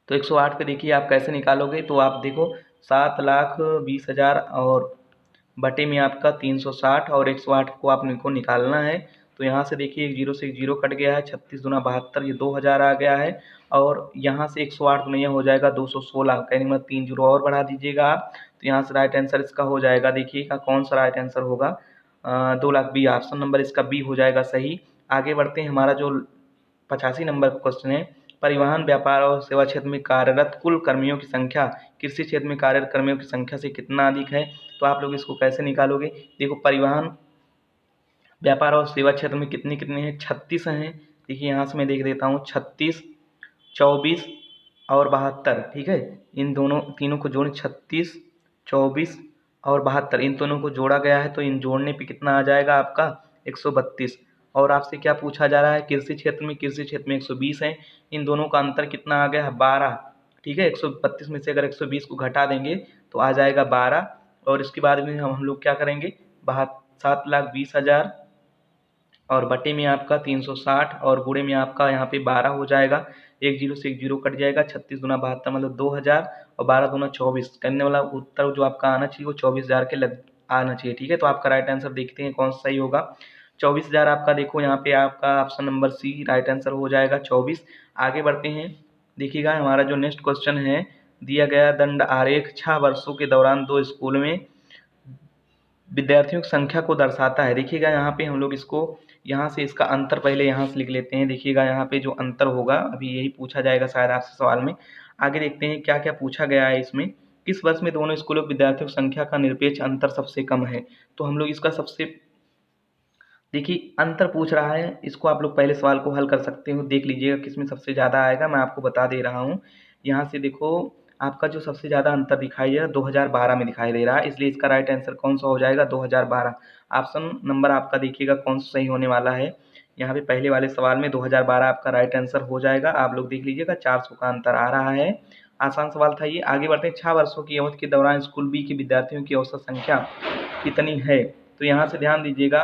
तो 108 पे देखिए आप कैसे निकालोगे, तो आप देखो 7,20,000 और बटे में आपका 360 और 108 को आपको निकालना है। तो यहाँ से देखिए एक जीरो से एक जीरो कट गया है, 36 दूना 72 ये 2,000 आ गया है, और यहाँ से 108 दुनिया हो जाएगा 216, कहने मतलब 3 जीरो और बढ़ा दीजिएगा आप, तो यहाँ से राइट आंसर इसका हो जाएगा, देखिएगा कौन सा राइट आंसर होगा, 2,20,000, ऑप्शन नंबर इसका बी हो जाएगा सही। आगे बढ़ते हैं, हमारा जो 85 नंबर का क्वेश्चन है, परिवहन व्यापार और सेवा क्षेत्र में कार्यरत कुल कर्मियों की संख्या कृषि क्षेत्र में कार्यरत कर्मियों की संख्या से कितना अधिक है, तो आप लोग इसको कैसे निकालोगे, देखो परिवहन व्यापार और सेवा क्षेत्र में कितने कितने हैं, 36 हैं, देखिए यहाँ से मैं देख देता हूँ 36, 24 और 72, ठीक है। इन दोनों तीनों को जोड़ें, 36, 24 और 72, इन दोनों को जोड़ा गया है, तो इन जोड़ने पे कितना आ जाएगा आपका 132, और आपसे क्या पूछा जा रहा है, कृषि क्षेत्र में 120 है, इन दोनों का अंतर कितना आ गया है 12। ठीक है, 132 में से अगर 120 को घटा देंगे तो आ जाएगा 12। और इसके बाद में हम लोग क्या करेंगे, 7,20,000 और बटे में आपका 360 और गुणे में आपका यहाँ पे 12 हो जाएगा। एक जीरो से एक जीरो कट जाएगा, 36 दूना 72 मतलब 2000 और 12 दूना 24। करने वाला उत्तर जो आपका आना चाहिए वो 24,000 के लग आना चाहिए। ठीक है, तो आपका राइट आंसर देखते हैं कौन सा सही होगा। 24,000 आपका देखो यहाँ पे आपका option number C right answer हो जाएगा 24। आगे बढ़ते हैं, देखिएगा हमारा जो नेक्स्ट क्वेश्चन है, दिया गया दंड आरेख 6 वर्षों के दौरान 2 स्कूल में विद्यार्थियों की संख्या को दर्शाता है। देखिएगा यहाँ पे हम लोग इसको यहाँ से इसका अंतर पहले यहाँ से लिख लेते हैं। देखिएगा यहाँ पे जो अंतर होगा अभी यही पूछा जाएगा शायद आपसे सवाल में। आगे देखते हैं क्या क्या पूछा गया है इसमें। किस वर्ष में दोनों स्कूलों की विद्यार्थियों की संख्या का निरपेक्ष अंतर सबसे कम है। तो हम लोग इसका सबसे देखिए अंतर पूछ रहा है, इसको आप लोग पहले सवाल को हल कर सकते हो। देख लीजिएगा किसमें सबसे ज़्यादा आएगा, मैं आपको बता दे रहा हूँ। यहाँ से देखो आपका जो सबसे ज़्यादा अंतर दिखाई दे रहा है 2012 में दिखाई दे रहा है, इसलिए इसका राइट आंसर कौन सा हो जाएगा 2012। ऑप्शन नंबर आपका देखिएगा कौन सा सही होने वाला है। यहाँ पे पहले वाले सवाल में 2012 आपका राइट आंसर हो जाएगा। आप लोग देख लीजिएगा 400 का अंतर आ रहा है। आसान सवाल था ये। आगे बढ़ते हैं, 6 वर्षों की अवधि के दौरान स्कूल बी के विद्यार्थियों की औसत संख्या कितनी है। तो यहाँ से ध्यान दीजिएगा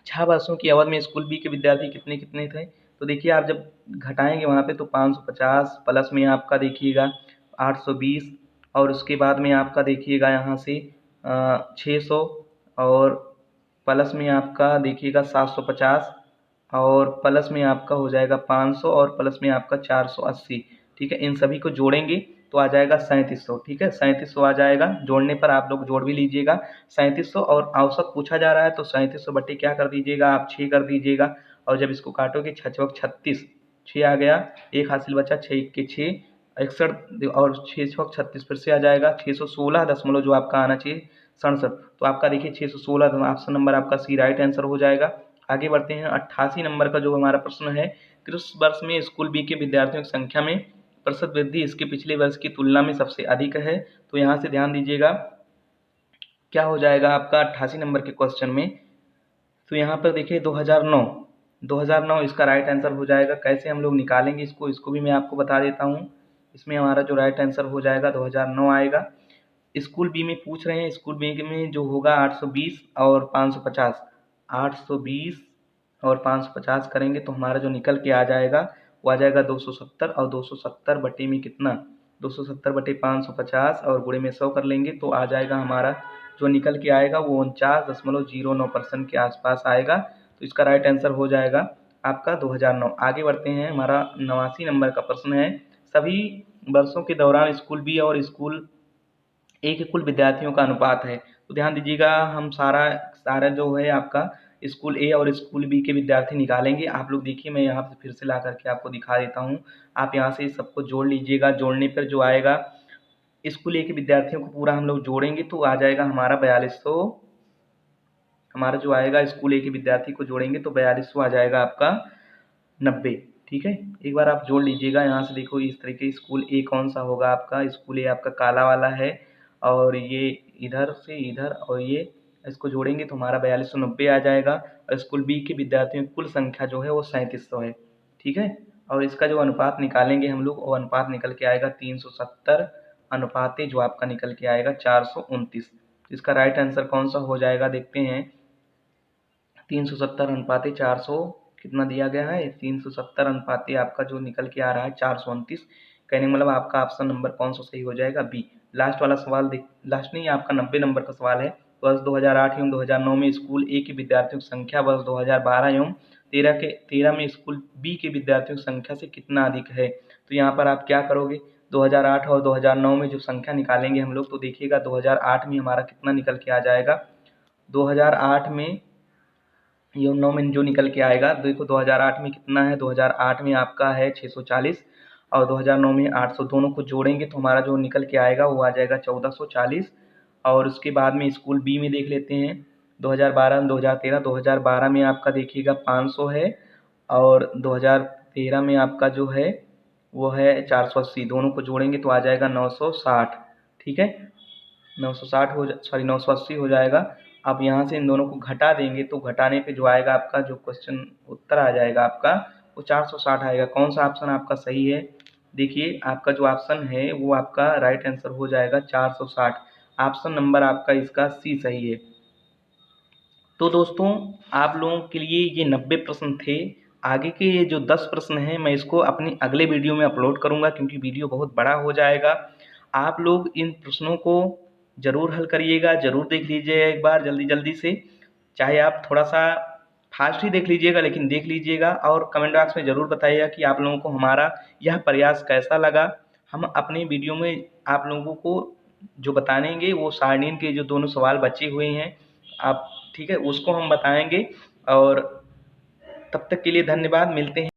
6 वर्षों की अवधि में स्कूल बी के विद्यार्थी कितने कितने थे। तो देखिए आप जब घटाएंगे वहाँ पे तो 550 प्लस में आपका देखिएगा 820 और उसके बाद में आपका देखिएगा यहाँ से 600 और प्लस में आपका देखिएगा 750 और प्लस में आपका हो जाएगा 500 और प्लस में आपका 480। ठीक है, इन सभी को जोड़ेंगे तो आ जाएगा 3700। ठीक है, 3700 आ जाएगा। जोड़ने पर आप लोग जोड़ भी लीजिएगा 3700 और औसत पूछा जा रहा है तो 3700 बटे क्या कर दीजिएगा आप 6 कर दीजिएगा। और जब इसको काटोगे 6 चौक 36, 6 आ गया, एक हासिल बचा, 6 के 6 61 और 6 चौक 36 फिर से आ जाएगा 616 दशमलव जो आपका आना चाहिए 67। तो आपका देखिए 616 ऑप्शन नंबर आपका सी राइट आंसर हो जाएगा। आगे बढ़ते हैं, 88 नंबर का जो हमारा प्रश्न है, किस वर्ष में स्कूल बी के विद्यार्थियों की संख्या में प्रतिशत वृद्धि इसके पिछले वर्ष की तुलना में सबसे अधिक है। तो यहाँ से ध्यान दीजिएगा क्या हो जाएगा आपका 88 नंबर के क्वेश्चन में। तो यहाँ पर देखिए 2009 इसका राइट आंसर हो जाएगा। कैसे हम लोग निकालेंगे इसको भी मैं आपको बता देता हूँ। इसमें हमारा जो राइट आंसर हो जाएगा 2009 आएगा। स्कूल बी में पूछ रहे हैं, स्कूल बी में जो होगा 820 और 550, 820 और 550 करेंगे तो हमारा जो निकल के आ जाएगा वो आ जाएगा 270 और 270 बटे में कितना 270 बटे 550 और गुणे में 100 कर लेंगे तो आ जाएगा हमारा जो निकल के आएगा वो 49.09% के आसपास आएगा। तो इसका राइट आंसर हो जाएगा आपका 2009। आगे बढ़ते हैं, हमारा 89 नंबर का प्रश्न है, सभी वर्षों के दौरान स्कूल बी और स्कूल ए के कुल विद्यार्थियों का अनुपात है। तो ध्यान दीजिएगा हम सारा जो है आपका स्कूल ए और स्कूल बी के विद्यार्थी निकालेंगे। आप लोग देखिए मैं यहाँ पे फिर से ला करके आपको दिखा देता हूँ। आप यहाँ से सबको जोड़ लीजिएगा। जोड़ने पर जो आएगा स्कूल ए के विद्यार्थियों को पूरा हम लोग जोड़ेंगे तो आ जाएगा हमारा 4200। हमारा जो आएगा स्कूल ए के विद्यार्थी को जोड़ेंगे तो 4200 आ जाएगा आपका 90। ठीक है, एक बार आप जोड़ लीजिएगा। यहाँ से देखो इस तरीके स्कूल ए कौन सा होगा आपका, स्कूल ए आपका काला वाला है और ये इधर से इधर और ये इसको जोड़ेंगे तो हमारा 4290 आ जाएगा। और स्कूल बी के विद्यार्थियों की कुल संख्या जो है वो 3700 है। ठीक है, और इसका जो अनुपात निकालेंगे हम लोग वो अनुपात निकल के आएगा 370 अनुपाते जो आपका निकल के आएगा 429। इसका राइट आंसर कौन सा हो जाएगा देखते हैं। 370 अनुपाते 400 कितना दिया गया है, 370 अनुपाते आपका जो निकल के आ रहा है 429। कहने का मतलब आपका ऑप्शन नंबर कौन सा सही हो जाएगा बी। लास्ट वाला सवाल लास्ट नहीं, आपका 90 नंबर का सवाल है। वर्ष 2008 एवं 2009 में स्कूल ए के विद्यार्थियों की संख्या वर्ष 2012 एवं 13 में स्कूल बी के विद्यार्थियों की संख्या से कितना अधिक है। तो यहाँ पर आप क्या करोगे, 2008 और 2009 में जो संख्या निकालेंगे हम लोग तो देखिएगा 2008 में हमारा कितना निकल के आ जाएगा, 2008 में ये 9 में जो निकल के आएगा देखो 2008 में कितना है, 2008 में आपका है 640 और 2009 में 800, दोनों को जोड़ेंगे तो हमारा जो निकल के आएगा वो आ जाएगा 1440। और उसके बाद में स्कूल बी में देख लेते हैं 2012 2013, 2012 में आपका देखिएगा 500 है और 2013 में आपका जो है वो है 480, दोनों को जोड़ेंगे तो आ जाएगा 960। ठीक है, 960 980 हो जाएगा। आप यहाँ से इन दोनों को घटा देंगे तो घटाने पे जो आएगा आपका जो क्वेश्चन उत्तर आ जाएगा आपका वो 460 आएगा। कौन सा ऑप्शन आपका सही है? देखिए आपका जो ऑप्शन है वो आपका राइट आंसर हो जाएगा 460। ऑप्शन नंबर आपका इसका सी सही है। तो दोस्तों आप लोगों के लिए ये 90 प्रश्न थे। आगे के ये जो 10 प्रश्न हैं मैं इसको अपनी अगले वीडियो में अपलोड करूँगा क्योंकि वीडियो बहुत बड़ा हो जाएगा। आप लोग इन प्रश्नों को ज़रूर हल करिएगा, ज़रूर देख लीजिएगा एक बार जल्दी से। चाहे आप थोड़ा सा फास्ट ही देख लीजिएगा लेकिन देख लीजिएगा और कमेंट बॉक्स में ज़रूर बताइएगा कि आप लोगों को हमारा यह प्रयास कैसा लगा। हम अपने वीडियो में आप लोगों को जो बताएंगे वो सारणीय के जो दोनों सवाल बचे हुए हैं आप ठीक है उसको हम बताएंगे। और तब तक के लिए धन्यवाद, मिलते हैं।